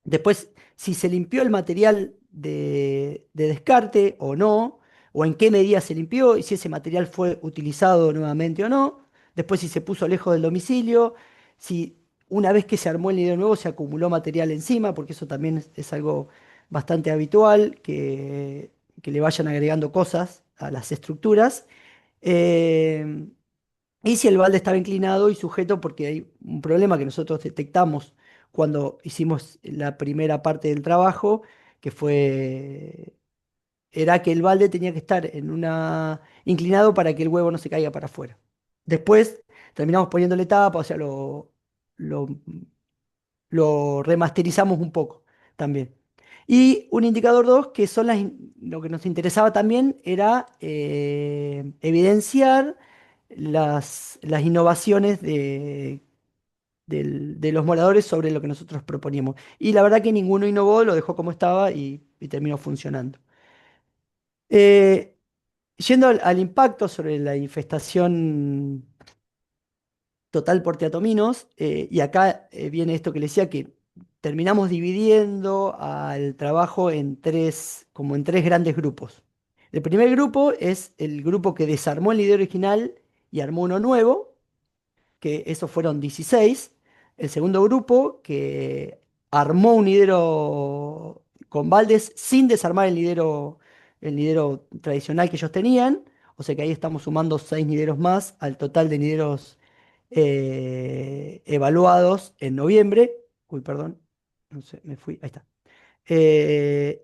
Después, si se limpió el material de descarte o no, o en qué medida se limpió y si ese material fue utilizado nuevamente o no. Después, si se puso lejos del domicilio, si una vez que se armó el nido nuevo se acumuló material encima, porque eso también es algo bastante habitual, que le vayan agregando cosas a las estructuras. Eh, y si el balde estaba inclinado y sujeto, porque hay un problema que nosotros detectamos cuando hicimos la primera parte del trabajo, que era que el balde tenía que estar inclinado para que el huevo no se caiga para afuera. Después terminamos poniéndole tapa, o sea, lo, lo remasterizamos un poco también. Y un indicador 2 que son lo que nos interesaba también era evidenciar las innovaciones de los moradores sobre lo que nosotros proponíamos. Y la verdad que ninguno innovó, lo dejó como estaba y terminó funcionando. Eh, Yendo al impacto sobre la infestación total por teatominos, y acá viene esto que le decía, que terminamos dividiendo al trabajo como en tres grandes grupos. El primer grupo es el grupo que desarmó el idea original y armó uno nuevo, que esos fueron 16. El segundo grupo, que armó un nidero con baldes sin desarmar el nidero tradicional que ellos tenían. O sea que ahí estamos sumando 6 nideros más al total de nideros evaluados en noviembre. Uy, perdón, no sé, me fui, ahí está.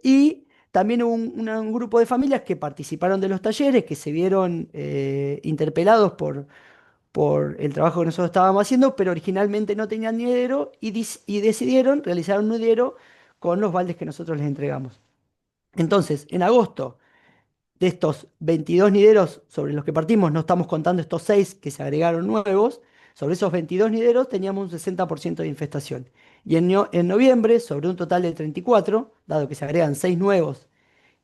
Y también hubo un grupo de familias que participaron de los talleres, que se vieron interpelados por el trabajo que nosotros estábamos haciendo, pero originalmente no tenían nidero y decidieron realizar un nidero con los baldes que nosotros les entregamos. Entonces, en agosto, de estos 22 nideros sobre los que partimos, no estamos contando estos 6 que se agregaron nuevos, sobre esos 22 nideros teníamos un 60% de infestación. Y en noviembre, sobre un total de 34, dado que se agregan 6 nuevos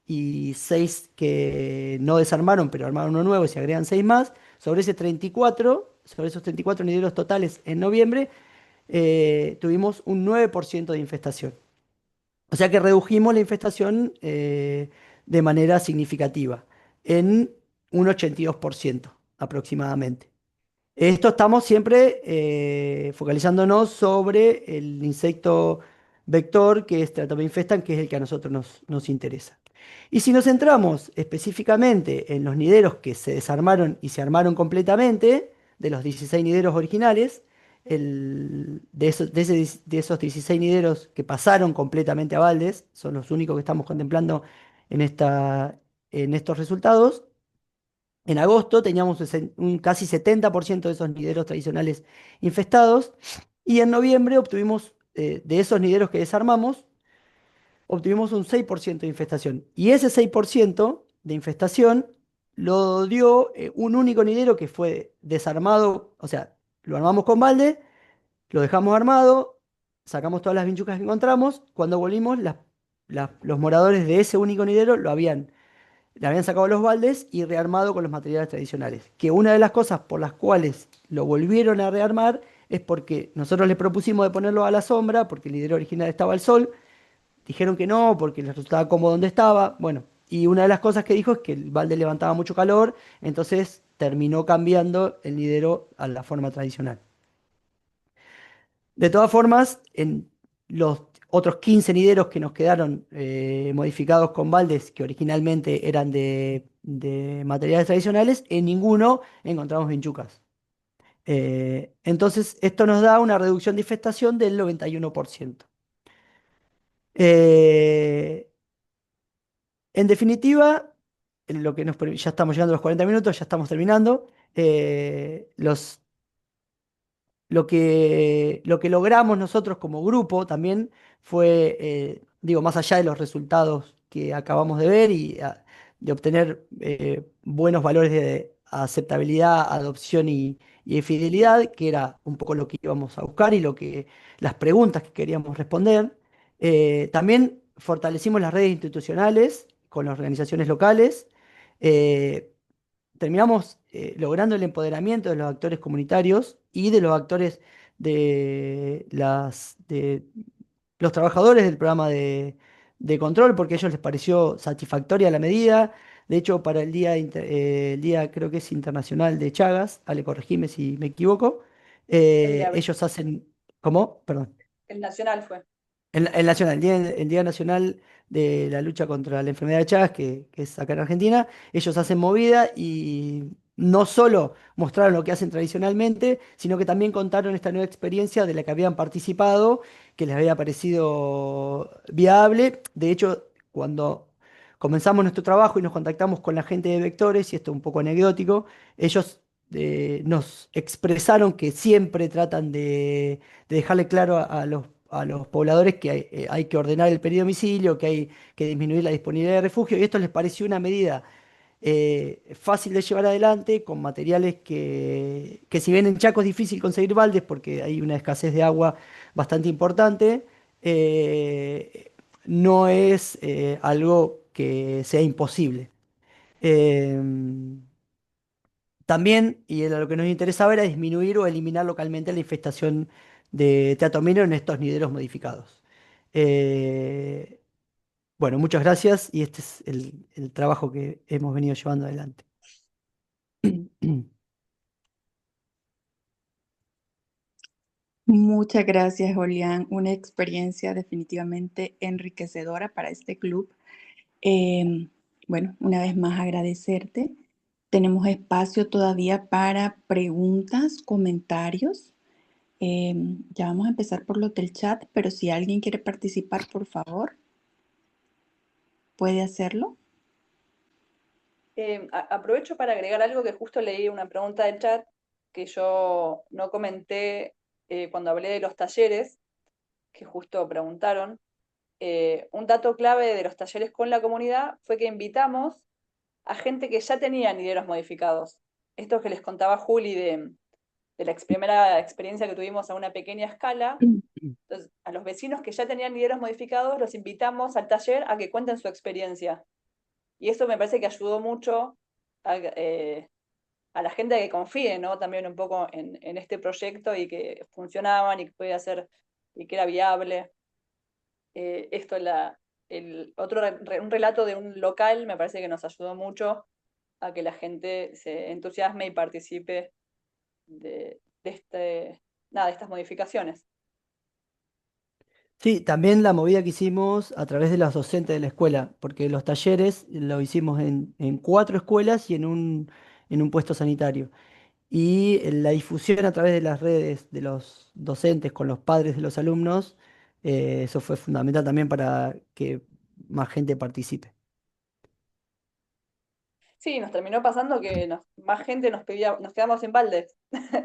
y 6 que no desarmaron, pero armaron uno nuevo y se agregan 6 más, sobre esos 34 niveles totales en noviembre, tuvimos un 9% de infestación. O sea que redujimos la infestación de manera significativa, en un 82% aproximadamente. Esto estamos siempre focalizándonos sobre el insecto vector, que es Tratobinfestan, que es el que a nosotros nos interesa. Y si nos centramos específicamente en los nideros que se desarmaron y se armaron completamente, de los 16 nideros originales, de esos 16 nideros que pasaron completamente a baldes, son los únicos que estamos contemplando en estos resultados. En agosto teníamos un casi 70% de esos nideros tradicionales infestados y en noviembre obtuvimos, de esos nideros que desarmamos, obtuvimos un 6% de infestación. Y ese 6% de infestación lo dio un único nidero que fue desarmado, o sea, lo armamos con balde, lo dejamos armado, sacamos todas las vinchucas que encontramos, cuando volvimos los moradores de ese único nidero le habían sacado los baldes y rearmado con los materiales tradicionales. Que una de las cosas por las cuales lo volvieron a rearmar es porque nosotros les propusimos de ponerlo a la sombra, porque el nidero original estaba al sol, dijeron que no, porque les resultaba cómodo donde estaba. Bueno, y una de las cosas que dijo es que el balde levantaba mucho calor, entonces terminó cambiando el nidero a la forma tradicional. De todas formas, en los otros 15 nideros que nos quedaron modificados con baldes que originalmente eran de materiales tradicionales, en ninguno encontramos vinchucas. Entonces, esto nos da una reducción de infestación del 91%. Eh, En definitiva, ya estamos llegando a los 40 minutos, ya estamos terminando. Lo que logramos nosotros como grupo también fue, digo, más allá de los resultados que acabamos de ver de obtener buenos valores de aceptabilidad, adopción y de fidelidad, que era un poco lo que íbamos a buscar y las preguntas que queríamos responder. También fortalecimos las redes institucionales con las organizaciones locales. eh, Terminamos logrando el empoderamiento de los actores comunitarios y de los actores de los trabajadores del programa de control, porque a ellos les pareció satisfactoria la medida. De hecho, para el día creo que es internacional de Chagas, Ale, corregime si me equivoco, El de abril, ellos hacen, ¿cómo? Perdón. el nacional fue. El nacional, el Día Nacional de la Lucha contra la Enfermedad de Chagas, que es acá en Argentina, ellos hacen movida y no solo mostraron lo que hacen tradicionalmente, sino que también contaron esta nueva experiencia de la que habían participado, que les había parecido viable. De hecho, cuando comenzamos nuestro trabajo y nos contactamos con la gente de Vectores, y esto es un poco anecdótico, ellos nos expresaron que siempre tratan de dejarle claro a los pobladores que hay que ordenar el pedido de domicilio, que hay que disminuir la disponibilidad de refugio, y esto les pareció una medida fácil de llevar adelante, con materiales que si bien en Chaco es difícil conseguir baldes porque hay una escasez de agua bastante importante, eh, no es algo que sea imposible. Em, También, y era lo que nos interesaba, era disminuir o eliminar localmente la infestación de teatomiro en estos nideros modificados. Eh, bueno, muchas gracias y este es el trabajo que hemos venido llevando adelante. Muchas gracias, Julián. Una experiencia definitivamente enriquecedora para este club. Em, bueno, una vez más agradecerte. Tenemos espacio todavía para preguntas, comentarios. Ya vamos a empezar por los del chat, pero si alguien quiere participar, por favor, puede hacerlo. Aprovecho para agregar algo que justo leí una pregunta del chat que yo no comenté cuando hablé de los talleres, que justo preguntaron. Un dato clave de los talleres con la comunidad fue que invitamos a gente que ya tenía nideros modificados. Esto que les contaba Juli de la primera experiencia que tuvimos a una pequeña escala. Entonces, a los vecinos que ya tenían nideros modificados los invitamos al taller a que cuenten su experiencia. Y eso me parece que ayudó mucho a la gente a que confíe, ¿no? También un poco en este proyecto y que funcionaban y que podía hacer y que era viable. Esto, un relato de un local me parece que nos ayudó mucho a que la gente se entusiasme y participe de estas modificaciones. Sí, también la movida que hicimos a través de los docentes de la escuela, porque los talleres lo hicimos en 4 escuelas y en un puesto sanitario. Y la difusión a través de las redes de los docentes con los padres de los alumnos, eso fue fundamental también para que más gente participe. Sí, nos terminó pasando que más gente nos pedía, nos quedamos sin baldes.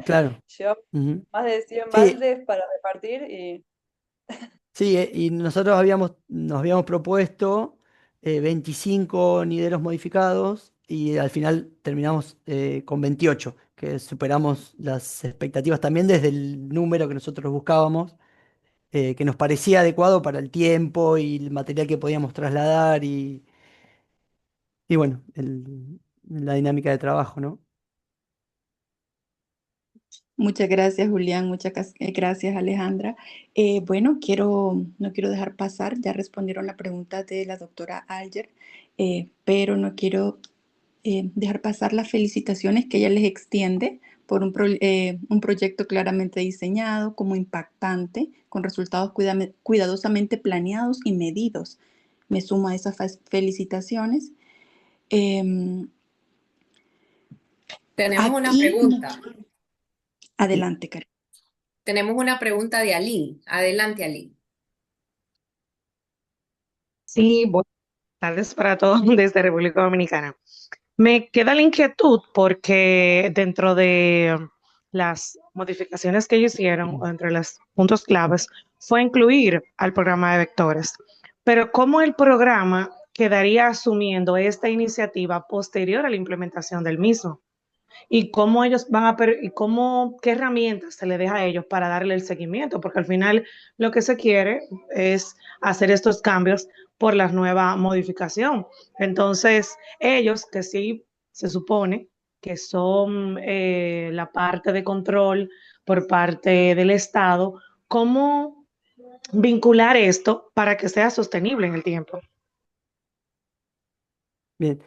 Claro. Llevamos Ujú. más de 100 Sí, baldes para repartir y sí, y nosotros nos habíamos propuesto 25 nideros modificados y al final terminamos con 28, que superamos las expectativas también desde el número que nosotros buscábamos. que nos parecía adecuado para el tiempo y el material que podíamos trasladar y bueno, la dinámica de trabajo, ¿no? Muchas gracias, Julián. Gracias, Alejandra. Bueno, no quiero dejar pasar, ya respondieron la pregunta de la doctora Alger, pero no quiero dejar pasar las felicitaciones que ella les extiende por un proyecto claramente diseñado, como impactante, con resultados cuidadosamente planeados y medidos. Me sumo a esas felicitaciones. Em, Tenemos una aquí, pregunta. Sí. adelante, Karen. Tenemos una pregunta de Aline. Adelante, Aline. Sí, buenas tardes para todos desde República Dominicana. Me queda la inquietud porque dentro de las modificaciones que ellos hicieron, o entre los puntos claves, fue incluir al programa de vectores. Pero ¿cómo el programa quedaría asumiendo esta iniciativa posterior a la implementación del mismo? Y cómo ellos van y qué herramientas se le deja a ellos para darle el seguimiento, porque al final lo que se quiere es hacer estos cambios por la nueva modificación. Entonces, ellos que sí se supone que son la parte de control por parte del Estado, ¿cómo vincular esto para que sea sostenible en el tiempo? Bien.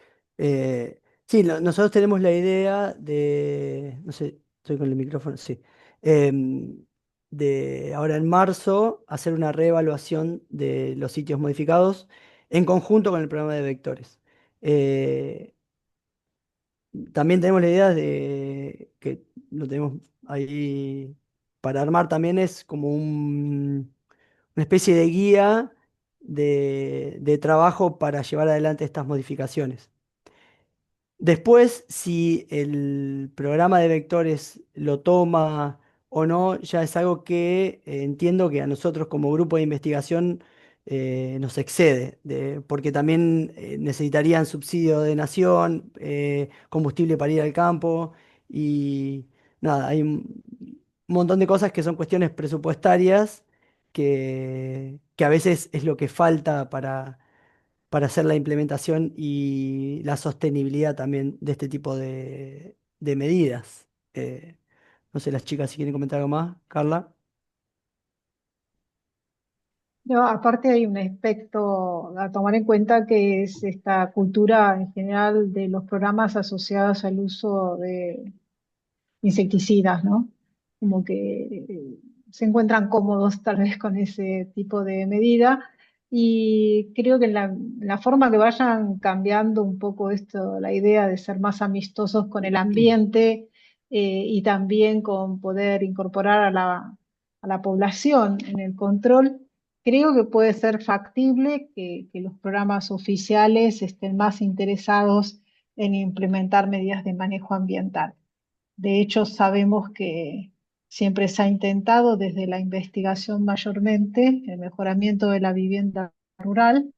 Sí, nosotros tenemos la idea no sé, estoy con el micrófono, sí. Em, de ahora en marzo hacer una reevaluación de los sitios modificados en conjunto con el programa de vectores. Eh, También tenemos la idea de que lo tenemos ahí para armar también es como una especie de guía de trabajo para llevar adelante estas modificaciones. Después, si el programa de vectores lo toma o no, ya es algo que entiendo que a nosotros como grupo de investigación nos excede, porque también necesitarían subsidio de nación, combustible para ir al campo y nada, hay un montón de cosas que son cuestiones presupuestarias que a veces es lo que falta para hacer la implementación y la sostenibilidad también de este tipo de medidas. No sé, las chicas si quieren comentar algo más. Carla. No, aparte hay un aspecto a tomar en cuenta que es esta cultura en general de los programas asociados al uso de insecticidas, ¿no? Como que se encuentran cómodos tal vez con ese tipo de medida y creo que la forma que vayan cambiando un poco esto, la idea de ser más amistosos con el ambiente y también con poder incorporar a la población en el control, creo que puede ser factible que los programas oficiales estén más interesados en implementar medidas de manejo ambiental. De hecho, sabemos que siempre se ha intentado desde la investigación mayormente el mejoramiento de la vivienda rural,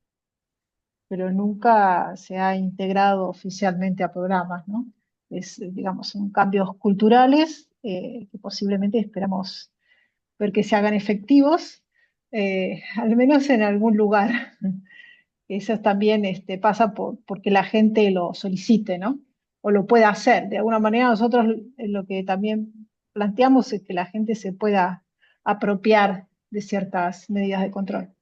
pero nunca se ha integrado oficialmente a programas, ¿no? Digamos, son cambios culturales que posiblemente esperamos ver que se hagan efectivos, al menos en algún lugar. Eso también pasa porque la gente lo solicite, ¿no? O lo pueda hacer. De alguna manera nosotros lo que también planteamos es que la gente se pueda apropiar de ciertas medidas de control.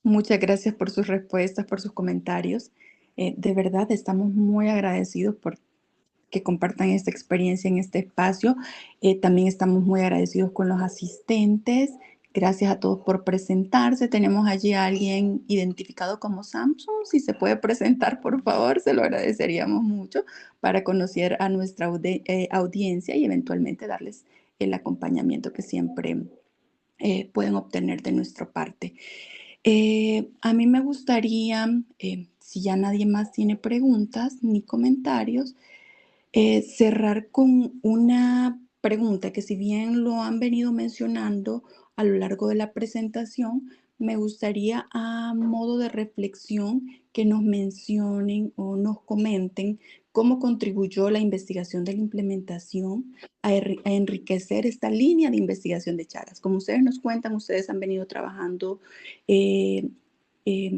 Muchas gracias por sus respuestas, por sus comentarios. De verdad, estamos muy agradecidos por que compartan esta experiencia en este espacio. También estamos muy agradecidos con los asistentes. Gracias a todos por presentarse. Tenemos allí a alguien identificado como Samsung. Si se puede presentar, por favor, se lo agradeceríamos mucho para conocer a nuestra audiencia y eventualmente darles el acompañamiento que siempre pueden obtener de nuestra parte. A mí me gustaría, si ya nadie más tiene preguntas ni comentarios, cerrar con una pregunta que si bien lo han venido mencionando a lo largo de la presentación, me gustaría a modo de reflexión que nos mencionen o nos comenten cómo contribuyó la investigación de la implementación a enriquecer esta línea de investigación de Chagas. Como ustedes nos cuentan, ustedes han venido trabajando, eh,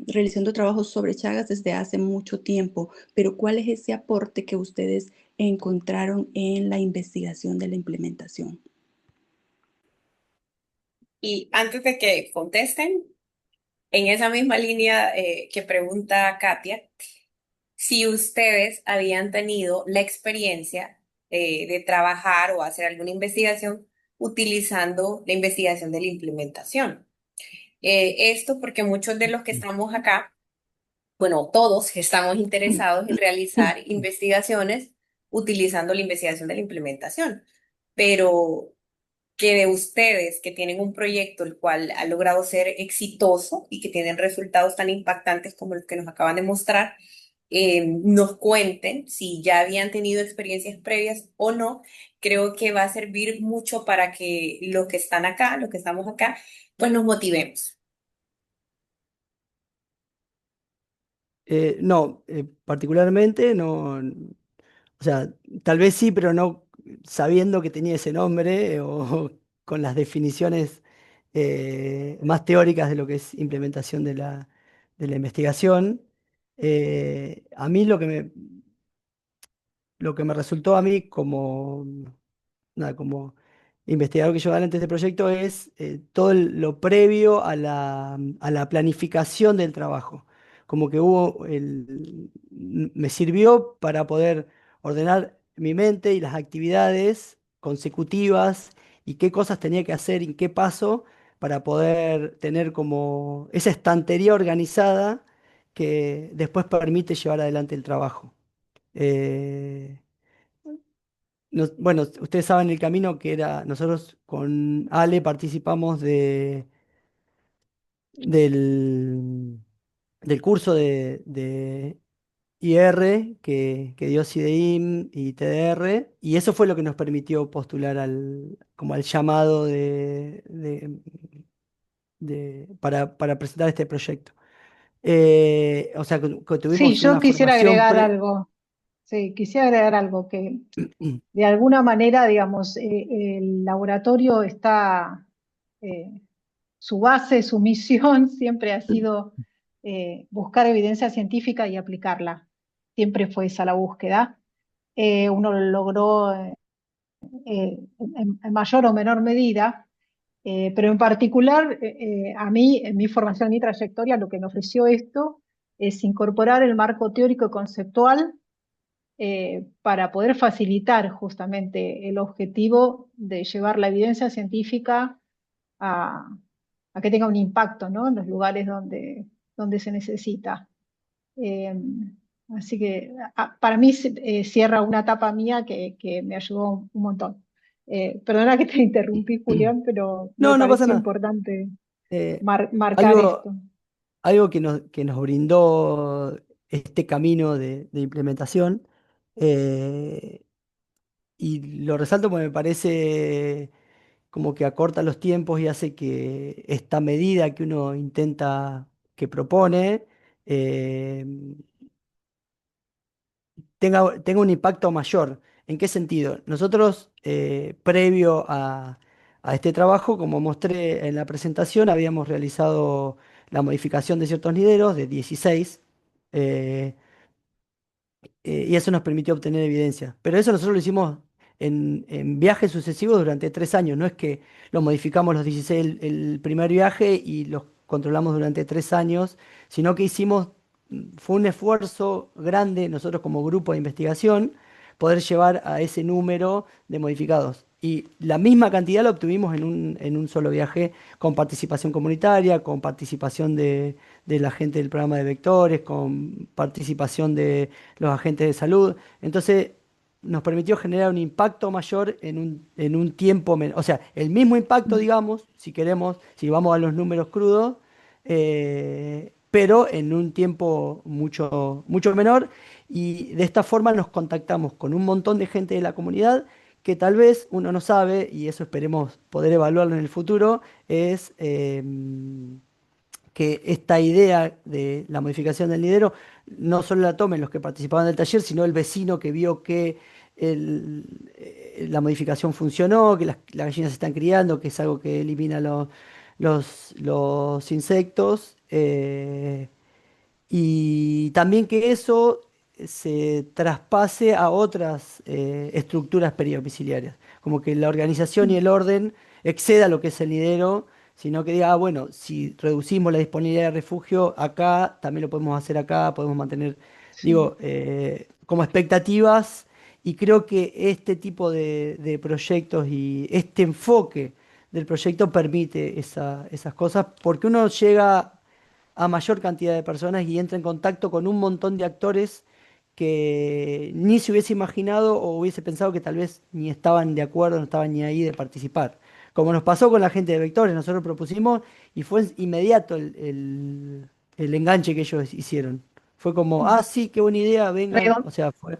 realizando trabajos sobre Chagas desde hace mucho tiempo, pero ¿cuál es ese aporte que ustedes encontraron en la investigación de la implementación? Y antes de que contesten, en esa misma línea que pregunta Katia, si ustedes habían tenido la experiencia de trabajar o hacer alguna investigación utilizando la investigación de la implementación. Esto porque muchos de los que estamos acá, bueno, todos estamos interesados en realizar investigaciones utilizando la investigación de la implementación, pero que de ustedes que tienen un proyecto el cual ha logrado ser exitoso y que tienen resultados tan impactantes como los que nos acaban de mostrar, nos cuenten si ya habían tenido experiencias previas o no. Creo que va a servir mucho para que los que están acá, los que estamos acá, pues nos motivemos. No, particularmente no, o sea, tal vez sí, pero no sabiendo que tenía ese nombre o con las definiciones más teóricas de lo que es implementación de la investigación. A mí lo que me resultó a mí como, nada, como investigador que lleva adelante este proyecto es todo lo previo a la planificación del trabajo. Como que me sirvió para poder ordenar mi mente y las actividades consecutivas y qué cosas tenía que hacer y qué paso para poder tener como esa estantería organizada que después permite llevar adelante el trabajo. Eh, bueno, ustedes saben el camino que era, nosotros con Ale participamos del, del curso de IR que dio CIDEIM y TDR, y eso fue lo que nos permitió postular como al llamado para presentar este proyecto. O sea, que Sí, tuvimos yo una quisiera formación agregar algo. Sí, quisiera agregar algo que de alguna manera, digamos, el laboratorio está, eh, su base, su misión siempre ha sido buscar evidencia científica y aplicarla. Siempre fue esa la búsqueda. Uno lo logró en mayor o menor medida, pero en particular a mí, en mi formación, en mi trayectoria, lo que me ofreció esto es incorporar el marco teórico y conceptual para poder facilitar justamente el objetivo de llevar la evidencia científica a, a que tenga un impacto, ¿no? En los lugares donde se necesita. Eh, Así que para mí cierra una etapa mía que me ayudó un montón. Perdona que te interrumpí, Julián, pero me No, no pasa pareció nada. importante Eh, marcar algo, esto. algo que nos brindó este camino de implementación, eh, y lo resalto porque me parece como que acorta los tiempos y hace que esta medida que uno intenta, que propone, eh, tenga un impacto mayor. ¿En qué sentido? Nosotros, previo a este trabajo, como mostré en la presentación, habíamos realizado la modificación de ciertos niveles de 16, eh, y eso nos permitió obtener evidencia. Pero eso nosotros lo hicimos en viajes sucesivos durante 3 años. No es que lo modificamos los 16 el primer viaje y los controlamos durante 3 años, sino que fue un esfuerzo grande nosotros como grupo de investigación poder llevar a ese número de modificados. Y la misma cantidad la obtuvimos en un solo viaje con participación comunitaria, con participación de la gente del programa de vectores, con participación de los agentes de salud. Entonces, nos permitió generar un impacto mayor en un tiempo menor. O sea, el mismo impacto, digamos, si queremos, si vamos a los números crudos, pero en un tiempo mucho menor. Y de esta forma nos contactamos con un montón de gente de la comunidad que tal vez uno no sabe, y eso esperemos poder evaluarlo en el futuro, es que esta idea de la modificación del nidero no solo la tomen los que participaban del taller, sino el vecino que vio que la modificación funcionó, que las gallinas se están criando, que es algo que elimina los insectos. Y también que eso se traspase a otras estructuras peridomiciliarias, como que la organización y el orden exceda lo que es el nidero, sino que diga, ah, bueno, si reducimos la disponibilidad de refugio acá, también lo podemos hacer acá, podemos mantener, Sí. digo, como expectativas, y creo que este tipo de proyectos y este enfoque del proyecto permite esas cosas, porque uno llega a mayor cantidad de personas y entra en contacto con un montón de actores que ni se hubiese imaginado o hubiese pensado que tal vez ni estaban de acuerdo, no estaban ni ahí de participar. Como nos pasó con la gente de Vectores, nosotros propusimos y fue inmediato el enganche que ellos hicieron. Fue como, ah, sí, qué buena idea, vengan. O Redon- sea, fue.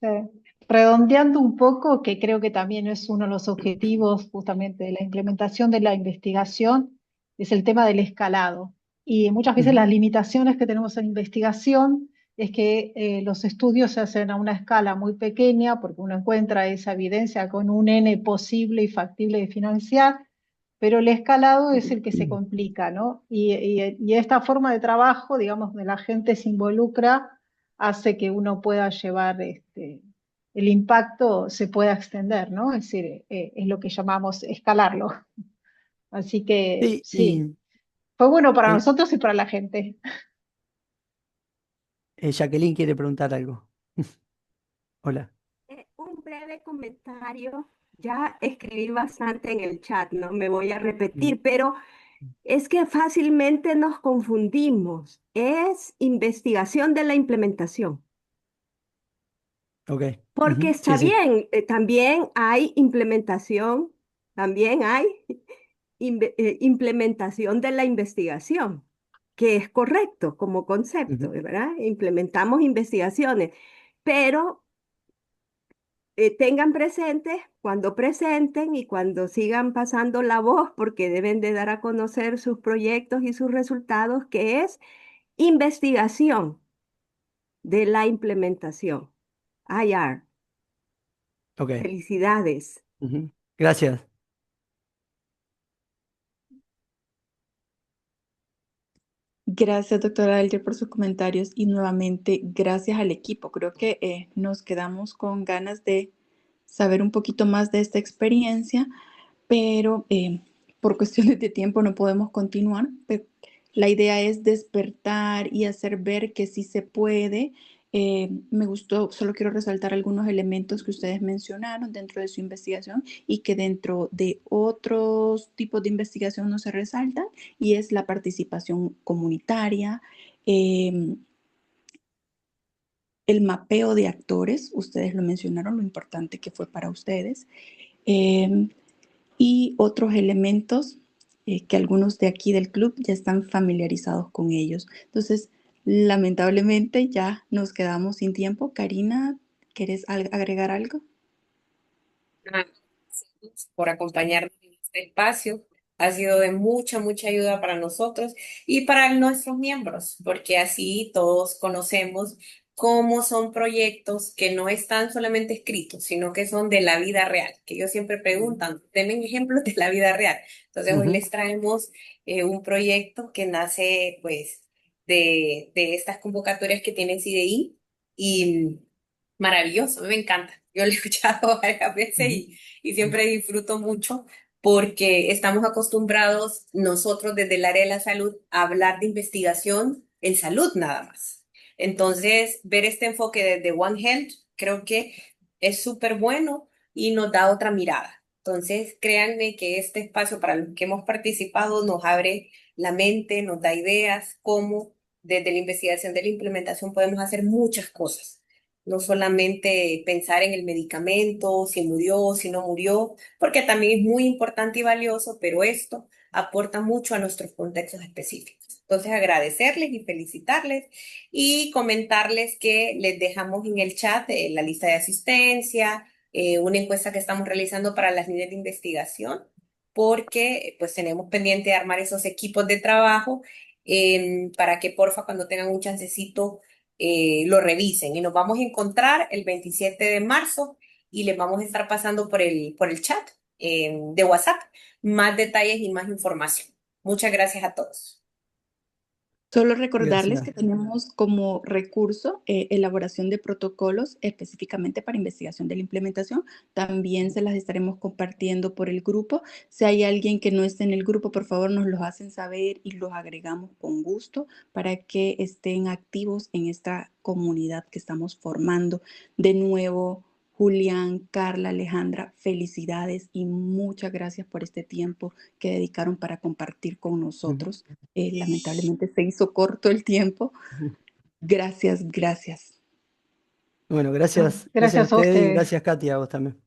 eh, Redondeando un poco, que creo que también es uno de los objetivos justamente de la implementación de la investigación, es el tema del escalado. Y muchas veces Ujú, las limitaciones que tenemos en investigación es que los estudios se hacen a una escala muy pequeña porque uno encuentra esa evidencia con un N posible y factible de financiar, pero el escalado es el que se complica, ¿no? Y esta forma de trabajo, digamos, de la gente se involucra, hace que uno pueda llevar el impacto, se pueda extender, ¿no? Es decir, es lo que llamamos escalarlo. Así que sí, sí, y fue bueno para eh, nosotros y para la gente. Jacqueline quiere preguntar algo. Hola. Un breve comentario. Ya escribí bastante en el chat, no me voy a Mm, repetir, pero es que fácilmente nos confundimos. Es investigación de la implementación, ok. porque Ujú, sí, está sí. bien, también hay implementación, también hay implementación de la investigación, que es correcto como concepto, Ujú, ¿verdad? Implementamos investigaciones, pero tengan presentes cuando presenten y cuando sigan pasando la voz, porque deben de dar a conocer sus proyectos y sus resultados, que es investigación de la implementación. IR. ok. Felicidades. Ujú. Gracias. Gracias, doctora Elder, por sus comentarios y nuevamente gracias al equipo. Creo que nos quedamos con ganas de saber un poquito más de esta experiencia, pero por cuestiones de tiempo no podemos continuar. La idea es despertar y hacer ver que sí se puede. Me gustó, solo quiero resaltar algunos elementos que ustedes mencionaron dentro de su investigación y que dentro de otros tipos de investigación no se resaltan, y es la participación comunitaria, eh, el mapeo de actores, ustedes lo mencionaron, lo importante que fue para ustedes, eh, y otros elementos que algunos de aquí del club ya están familiarizados con ellos. Entonces, lamentablemente ya nos quedamos sin tiempo. Karina, ¿quieres agregar algo? Ah, por acompañarnos en este espacio. Ha sido de mucha, mucha ayuda para nosotros y para nuestros miembros, porque así todos conocemos cómo son proyectos que no están solamente escritos, sino que son de la vida real, que ellos siempre preguntan, denme ejemplos de la vida real. Entonces hoy Ujú, les traemos un proyecto que nace pues de estas convocatorias que tiene CDI y maravilloso, me encanta. Yo lo he escuchado varias veces ujú, y siempre disfruto mucho porque estamos acostumbrados nosotros desde el área de la salud a hablar de investigación en salud nada más. Entonces, ver este enfoque desde One Health creo que es súper bueno y nos da otra mirada. Entonces, créanme que este espacio para los que hemos participado nos abre la mente, nos da ideas, cómo desde la investigación de la implementación podemos hacer muchas cosas. No solamente pensar en el medicamento, si murió, si no murió, porque también es muy importante y valioso, pero esto aporta mucho a nuestros contextos específicos. Entonces, agradecerles y felicitarles y comentarles que les dejamos en el chat la lista de asistencia, una encuesta que estamos realizando para las líneas de investigación porque pues tenemos pendiente de armar esos equipos de trabajo para que porfa cuando tengan un chancecito lo revisen. Y nos vamos a encontrar el 27 de marzo y les vamos a estar pasando por el chat de WhatsApp más detalles y más información. Muchas gracias a todos. Solo recordarles Gracias. que tenemos como recurso elaboración de protocolos específicamente para investigación de la implementación. También se las estaremos compartiendo por el grupo. Si hay alguien que no esté en el grupo, por favor nos los hacen saber y los agregamos con gusto para que estén activos en esta comunidad que estamos formando. De nuevo, Julián, Carla, Alejandra, felicidades y muchas gracias por este tiempo que dedicaron para compartir con nosotros. Lamentablemente se hizo corto el tiempo. Gracias, gracias. Bueno, gracias a Gracias a ustedes y ustedes. gracias, Katia, a vos también.